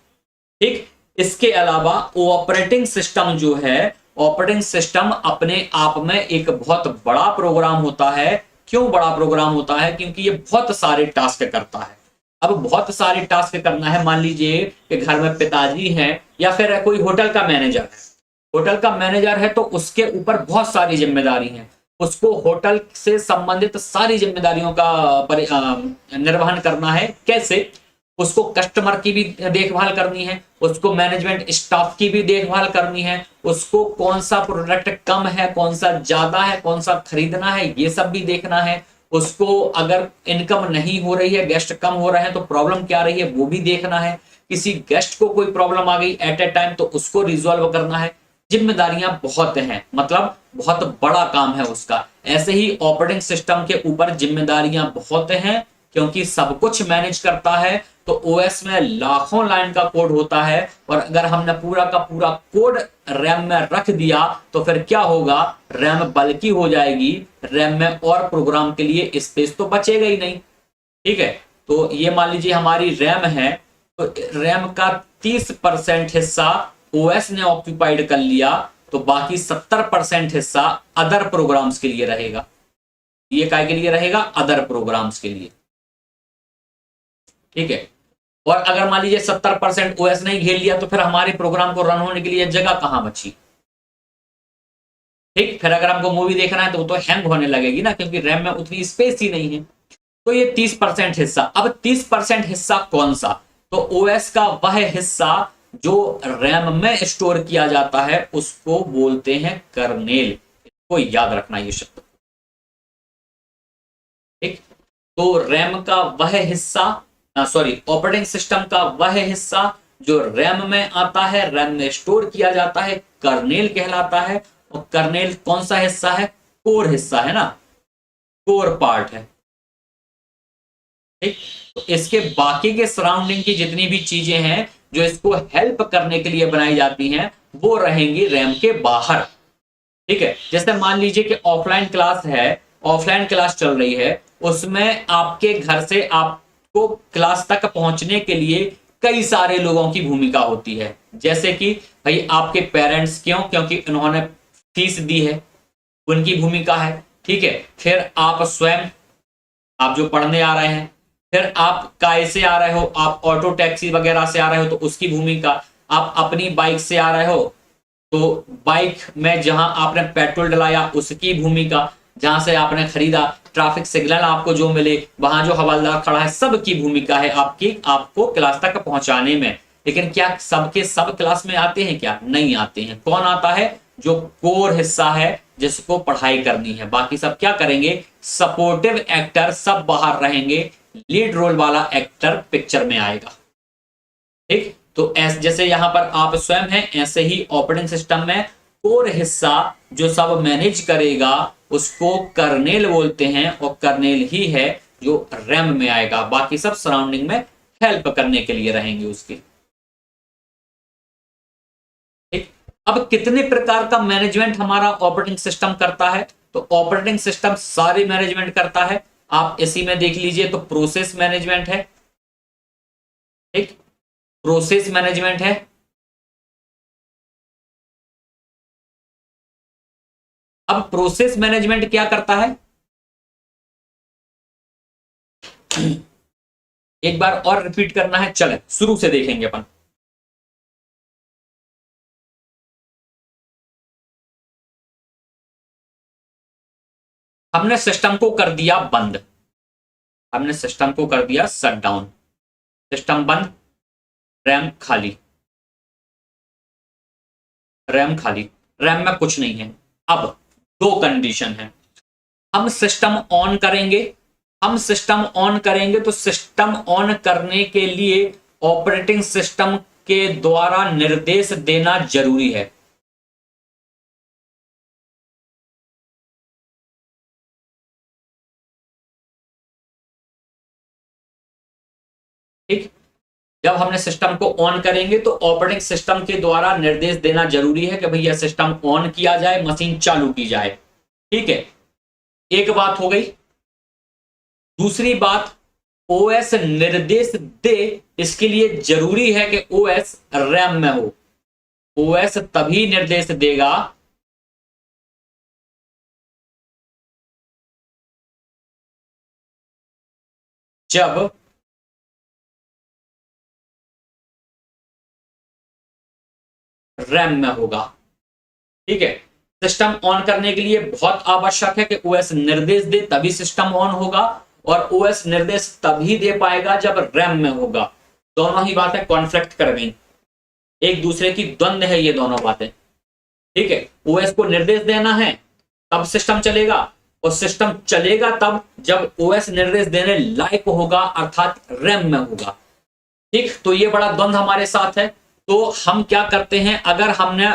ठीक। इसके अलावा ऑपरेटिंग सिस्टम जो है, ऑपरेटिंग सिस्टम अपने आप में एक बहुत बड़ा प्रोग्राम होता है। क्यों बड़ा प्रोग्राम होता है? क्योंकि ये बहुत सारे टास्क करता है। अब बहुत सारे टास्क करना है, मान लीजिए कि घर में पिताजी हैं या फिर कोई होटल का मैनेजर है। होटल का मैनेजर है तो उसके ऊपर बहुत सारी जिम्मेदारी हैं। उसको होटल से संबंधित सारी जिम्मेदारियों का निर्वहन करना है। कैसे? उसको कस्टमर की भी देखभाल करनी है, उसको मैनेजमेंट स्टाफ की भी देखभाल करनी है, उसको कौन सा प्रोडक्ट कम है, कौन सा ज्यादा है, कौन सा खरीदना है, ये सब भी देखना है। उसको अगर इनकम नहीं हो रही है, गेस्ट कम हो रहे हैं, तो प्रॉब्लम क्या रही है वो भी देखना है। किसी गेस्ट को कोई प्रॉब्लम आ गई एट ए टाइम तो उसको रिजॉल्व करना है। जिम्मेदारियां बहुत हैं, मतलब बहुत बड़ा काम है उसका। ऐसे ही ऑपरेटिंग सिस्टम के ऊपर जिम्मेदारियां बहुत हैं, क्योंकि सब कुछ मैनेज करता है। तो ओएस में लाखों लाइन का कोड होता है, और अगर हमने पूरा का पूरा कोड रैम में रख दिया तो फिर क्या होगा? रैम बल्कि हो जाएगी, रैम में और प्रोग्राम के लिए स्पेस तो बचेगा ही नहीं। ठीक है। तो ये मान लीजिए हमारी रैम है, तो रैम का 30% हिस्सा ओएस ने ऑक्यूपाइड कर लिया, तो बाकी 70% हिस्सा अदर प्रोग्राम्स के लिए रहेगा। ये काय के लिए रहेगा? अदर प्रोग्राम्स के लिए। ठीक है। और अगर मान लीजिए 70% ओएस ने घेर लिया तो फिर हमारे प्रोग्राम को रन होने के लिए जगह कहां बची? ठीक। फिर अगर हमको मूवी देखना है तो वो तो हैंग होने लगेगी ना, क्योंकि रैम में उतनी स्पेस ही नहीं है। तो ये 30% हिस्सा। अब 30% हिस्सा कौन सा? तो ओएस का वह हिस्सा जो रैम में स्टोर किया जाता है उसको बोलते हैं कर्नेल। इसको याद रखना ये शब्द। ठीक। तो रैम का वह हिस्सा, सॉरी, ऑपरेटिंग सिस्टम का वह हिस्सा जो रैम में आता है, रैम में स्टोर किया जाता है, कर्नेल कहलाता है। और कर्नेल कौन सा हिस्सा है? कोर हिस्सा है ना, कोर पार्ट है। ठीक। तो इसके बाकी के सराउंडिंग की जितनी भी चीजें हैं जो इसको हेल्प करने के लिए बनाई जाती हैं, वो रहेंगी रैम के बाहर। ठीक है। जैसे मान लीजिए कि ऑफलाइन क्लास है, ऑफलाइन क्लास चल रही है, उसमें आपके घर से आपको क्लास तक पहुंचने के लिए कई सारे लोगों की भूमिका होती है। जैसे कि भाई आपके पेरेंट्स, क्यों? क्योंकि उन्होंने फीस दी है, उनकी भूमिका है। ठीक है। फिर आप स्वयं, आप जो पढ़ने आ रहे हैं, फिर आप काय से आ रहे हो, आप ऑटो टैक्सी वगैरह से आ रहे हो तो उसकी भूमिका, आप अपनी बाइक से आ रहे हो तो बाइक में जहां आपने पेट्रोल डलाया उसकी भूमिका, जहां से आपने खरीदा, ट्रैफिक सिग्नल आपको जो मिले, वहां जो हवलदार खड़ा है, सबकी भूमिका है आपकी, आपको क्लास तक पहुंचाने में। लेकिन क्या सबके सब क्लास में आते हैं? क्या नहीं आते हैं। कौन आता है? जो कोर हिस्सा है जिसको पढ़ाई करनी है। बाकी सब क्या करेंगे? सपोर्टिव एक्टर सब बाहर रहेंगे, लीड रोल वाला एक्टर पिक्चर में आएगा। ठीक। तो जैसे यहां पर आप स्वयं हैं, ऐसे ही ऑपरेटिंग सिस्टम में कोर हिस्सा जो सब मैनेज करेगा उसको कर्नेल बोलते हैं, और कर्नेल ही है जो रैम में आएगा। बाकी सब सराउंडिंग में हेल्प करने के लिए रहेंगे उसके। ठीक। अब कितने प्रकार का मैनेजमेंट हमारा ऑपरेटिंग सिस्टम करता है? तो ऑपरेटिंग सिस्टम सारे मैनेजमेंट करता है। आप इसी में देख लीजिए तो प्रोसेस मैनेजमेंट है। ठीक। प्रोसेस मैनेजमेंट है। अब प्रोसेस मैनेजमेंट क्या करता है? एक बार और रिपीट करना है, चले शुरू से देखेंगे अपन। हमने सिस्टम को कर दिया बंद, हमने सिस्टम को कर दिया शट डाउन। सिस्टम बंद, रैम खाली, रैम खाली, रैम में कुछ नहीं है। अब दो कंडीशन है। हम सिस्टम ऑन करेंगे, हम सिस्टम ऑन करेंगे तो सिस्टम ऑन करने के लिए ऑपरेटिंग सिस्टम के द्वारा निर्देश देना जरूरी है। ठीक। जब हमने सिस्टम को ऑन करेंगे तो ऑपरेटिंग सिस्टम के द्वारा निर्देश देना जरूरी है कि भैया सिस्टम ऑन किया जाए, मशीन चालू की जाए। ठीक है, एक बात हो गई। दूसरी बात, ओएस निर्देश दे, इसके लिए जरूरी है कि ओएस रैम में हो। ओएस तभी निर्देश देगा जब रैम में होगा। ठीक है, सिस्टम ऑन करने के लिए बहुत आवश्यक है कि ओएस निर्देश दे, तभी सिस्टम ऑन होगा, और ओएस निर्देश तभी दे पाएगा जब रैम में होगा। दोनों ही बातें कॉन्फ्लिक्ट कर गई, एक दूसरे की द्वंद है ये दोनों बातें। ठीक है, ओएस को निर्देश देना है तब सिस्टम चलेगा, और सिस्टम चलेगा तब जब ओएस निर्देश देने लायक होगा, अर्थात रैम में होगा। ठीक, तो ये बड़ा द्वंद हमारे साथ है। तो हम क्या करते हैं, अगर हमने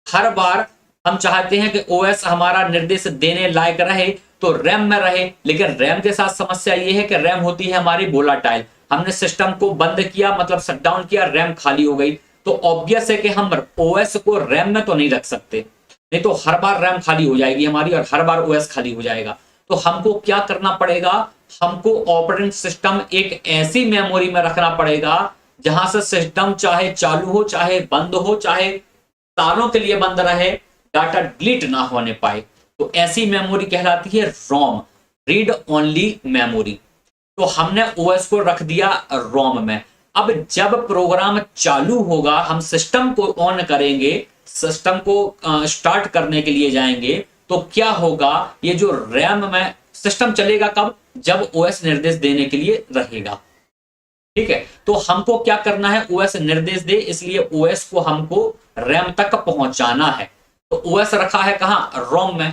हर बार हम चाहते हैं कि ओएस हमारा निर्देश देने लायक रहे तो रैम में रहे, लेकिन रैम के साथ समस्या ये है कि रैम होती है हमारी वोलाटाइल। हमने सिस्टम को बंद किया, मतलब शटडाउन किया, रैम खाली हो गई, तो ऑब्वियस है कि हम ओएस को रैम में तो नहीं रख सकते, नहीं तो हर बार रैम खाली हो जाएगी हमारी और हर बार ओएस खाली हो जाएगा। तो हमको क्या करना पड़ेगा, हमको ऑपरेटिंग सिस्टम एक ऐसी मेमोरी में रखना पड़ेगा जहां से सिस्टम चाहे चालू हो, चाहे बंद हो, चाहे सालों के लिए बंद रहे, डाटा डिलीट ना होने पाए। तो ऐसी मेमोरी कहलाती है रोम, रीड ओनली मेमोरी। तो हमने ओएस को रख दिया रोम में। अब जब प्रोग्राम चालू होगा, हम सिस्टम को ऑन करेंगे, सिस्टम को स्टार्ट करने के लिए जाएंगे, तो क्या होगा, ये जो रैम में सिस्टम चलेगा कब, जब ओएस निर्देश देने के लिए रहेगा। ठीक है, तो हमको क्या करना है, ओएस निर्देश दे, इसलिए ओएस को हमको रैम तक पहुंचाना है। तो ओएस रखा है कहां, रोम में,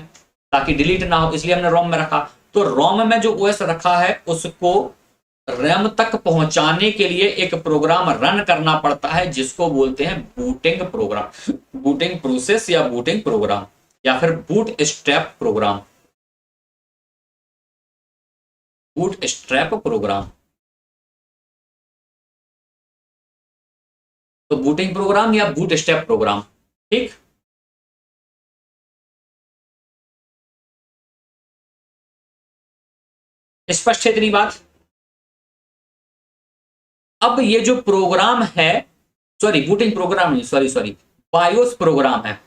ताकि डिलीट ना हो, इसलिए हमने रोम में रखा। तो रोम में जो ओएस रखा है उसको रैम तक पहुंचाने के लिए एक प्रोग्राम रन करना पड़ता है, जिसको बोलते हैं बूटिंग प्रोग्राम, बूटिंग प्रोसेस या बूटिंग प्रोग्राम, या फिर bootstrap program, bootstrap program. तो बूटिंग प्रोग्राम या बूट स्ट्रैप प्रोग्राम। ठीक, स्पष्ट है इतनी बात। अब ये जो प्रोग्राम है, सॉरी बूटिंग प्रोग्राम नहीं, सॉरी बायोस प्रोग्राम है,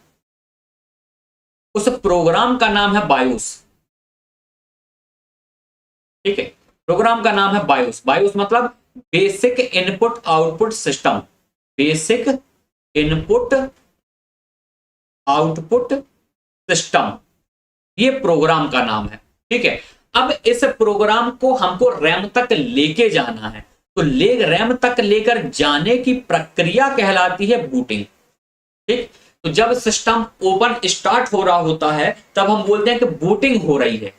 उस प्रोग्राम का नाम है बायोस। ठीक है, प्रोग्राम का नाम है बायोस। बायोस मतलब basic input output system, basic input output system, ये प्रोग्राम का नाम है। ठीक है, अब इस प्रोग्राम को हमको रैम तक लेके जाना है, तो रैम तक लेकर जाने की प्रक्रिया कहलाती है बूटिंग। ठीक, तो जब सिस्टम ओपन स्टार्ट हो रहा होता है तब हम बोलते हैं कि बूटिंग हो रही है।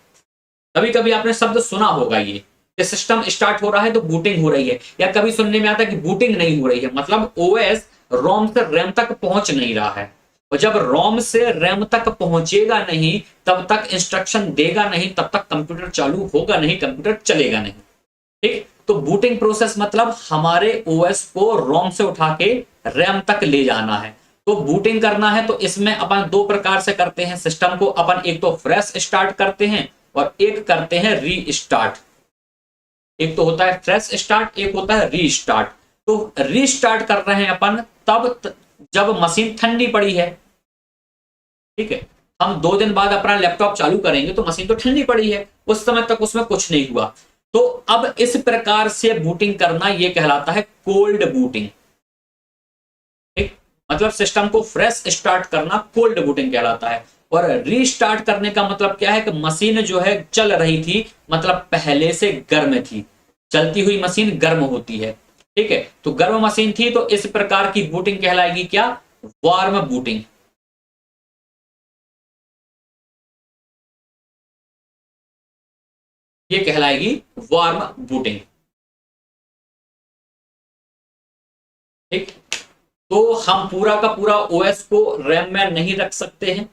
कभी कभी आपने शब्द सुना होगा ये कि सिस्टम स्टार्ट हो रहा है तो बूटिंग हो रही है, या कभी सुनने में आता है कि बूटिंग नहीं हो रही है, मतलब ओएस रोम से रैम तक पहुंच नहीं रहा है। और जब रोम से रैम तक पहुंचेगा नहीं, तब तक इंस्ट्रक्शन देगा नहीं, तब तक कंप्यूटर चालू होगा नहीं, कंप्यूटर चलेगा नहीं। ठीक, तो बूटिंग प्रोसेस मतलब हमारे ओएस को रोम से उठा के रैम तक ले जाना है। तो बूटिंग करना है तो इसमें अपन दो प्रकार से करते हैं सिस्टम को, अपन एक तो फ्रेश स्टार्ट करते हैं और एक करते हैं री स्टार्ट। एक तो होता है फ्रेश स्टार्ट, एक होता है री स्टार्ट। तो री स्टार्ट कर रहे हैं अपन तब जब मशीन ठंडी पड़ी है। ठीक है, हम 2 दिन बाद अपना लैपटॉप चालू करेंगे तो मशीन तो ठंडी पड़ी है, उस समय तक उसमें कुछ नहीं हुआ। तो अब इस प्रकार से बूटिंग करना यह कहलाता है कोल्ड बूटिंग। ठीक, मतलब सिस्टम को फ्रेश स्टार्ट करना कोल्ड बूटिंग कहलाता है। और रीस्टार्ट करने का मतलब क्या है कि मशीन जो है चल रही थी, मतलब पहले से गर्म थी, चलती हुई मशीन गर्म होती है। ठीक है, तो गर्म मशीन थी तो इस प्रकार की बूटिंग कहलाएगी क्या, वार्म बूटिंग। ये कहलाएगी वार्म बूटिंग। ठीक, तो हम पूरा का पूरा ओएस को रैम में नहीं रख सकते हैं।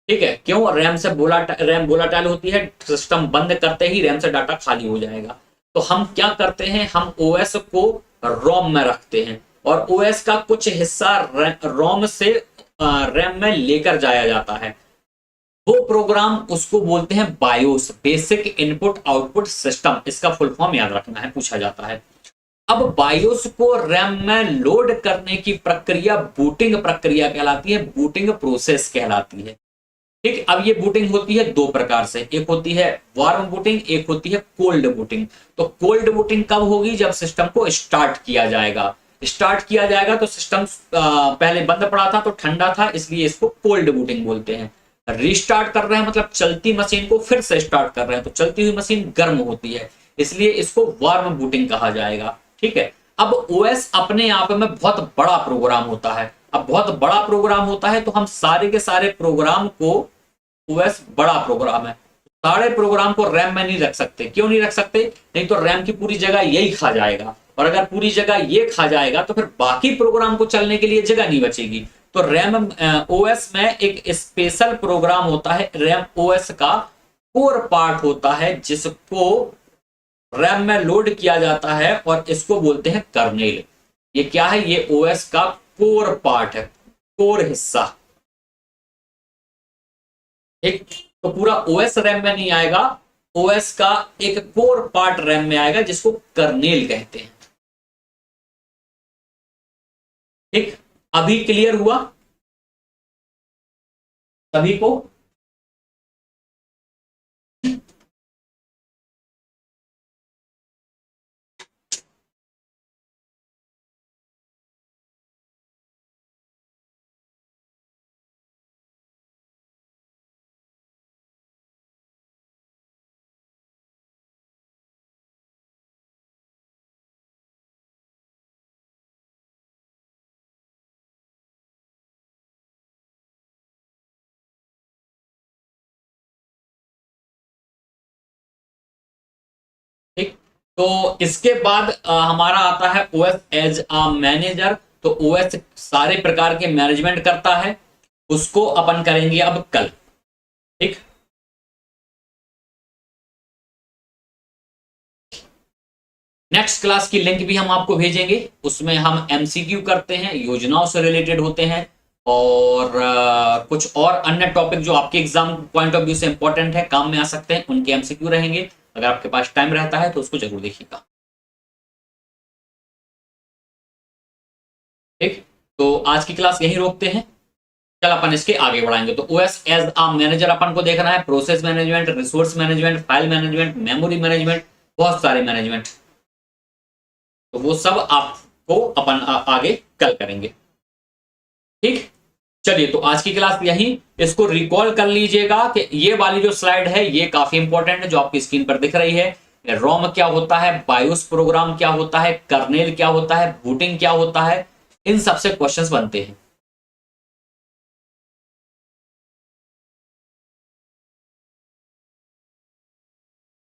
ठीक है, क्यों, रैम वोलाटाइल होती है, सिस्टम बंद करते ही रैम से डाटा खाली हो जाएगा। तो हम क्या करते हैं, हम ओएस को रोम में रखते हैं और ओएस का कुछ हिस्सा रोम से रैम में लेकर जाया जाता है। वो प्रोग्राम उसको बोलते हैं BIOS, basic input output system. इसका फुल फॉर्म याद रखना है, पूछा जाता है। अब बायोस को रैम में लोड करने की प्रक्रिया बूटिंग प्रक्रिया कहलाती है, बूटिंग प्रोसेस कहलाती है। ठीक, अब ये बूटिंग होती है दो प्रकार से, एक होती है वार्म बूटिंग, एक होती है कोल्ड बूटिंग। तो कोल्ड बूटिंग कब होगी? जब सिस्टम को स्टार्ट किया जाएगा। स्टार्ट किया जाएगा तो सिस्टम पहले बंद पड़ा था तो ठंडा था, इसलिए इसको कोल्ड बूटिंग बोलते हैं। रिस्टार्ट कर रहे हैं मतलब चलती मशीन को फिर से स्टार्ट कर रहे हैं, तो चलती हुई मशीन गर्म होती है, इसलिए इसको वार्म बूटिंग कहा जाएगा। ठीक है। अब ओएस अपने आप में बहुत बड़ा प्रोग्राम होता है। अब बहुत बड़ा प्रोग्राम होता है तो हम सारे के सारे प्रोग्राम को, ओएस बड़ा प्रोग्राम है, सारे प्रोग्राम को रैम में नहीं रख सकते। क्यों नहीं रख सकते? नहीं तो रैम की पूरी जगह यही खा जाएगा, और अगर पूरी जगह ये खा जाएगा तो फिर बाकी प्रोग्राम को चलने के लिए जगह नहीं बचेगी। तो रैम ओएस में एक स्पेशल प्रोग्राम होता है, रैम ओएस का कोर पार्ट होता है जिसको रैम में लोड किया जाता है और इसको बोलते हैं कर्नेल। ये क्या है? ये ओएस का कोर पार्ट है, कोर हिस्सा। एक तो पूरा ओएस रैम में नहीं आएगा, ओएस का एक कोर पार्ट रैम में आएगा जिसको कर्नेल कहते हैं। ठीक, अभी क्लियर हुआ सभी को? ठीक, तो इसके बाद हमारा आता है ओएस एज अ मैनेजर। तो ओएस सारे प्रकार के मैनेजमेंट करता है, उसको अपन करेंगे अब कल। ठीक, नेक्स्ट क्लास की लिंक भी हम आपको भेजेंगे, उसमें हम एमसीक्यू करते हैं, योजनाओं से रिलेटेड होते हैं, और कुछ और अन्य टॉपिक जो आपके एग्जाम पॉइंट ऑफ व्यू से इंपॉर्टेंट है, काम में आ सकते हैं, उनके एमसीक्यू रहेंगे। अगर आपके पास टाइम रहता है तो उसको जरूर देखिएगा। ठीक, तो आज की क्लास यहीं रोकते हैं, कल अपन इसके आगे बढ़ाएंगे। तो ओएस एज अ मैनेजर अपन को देखना है, process management, resource management, file management, memory management, बहुत सारे मैनेजमेंट, तो वो सब आपको अपन आगे कल करेंगे। ठीक, चलिए तो आज की क्लास यही, इसको रिकॉल कर लीजिएगा कि ये वाली जो स्लाइड है ये काफी इंपॉर्टेंट है जो आपकी स्क्रीन पर दिख रही है। रोम क्या होता है, बायोस प्रोग्राम क्या होता है, कर्नेल क्या होता है, बूटिंग क्या होता है, इन सबसे क्वेश्चंस बनते हैं।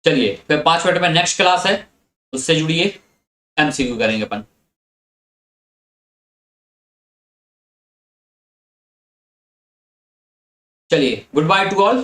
चलिए फिर 5 मिनट में नेक्स्ट क्लास है, उससे जुड़िए, एमसीक्यू करेंगे अपन। चलिए, गुड बाय टू ऑल।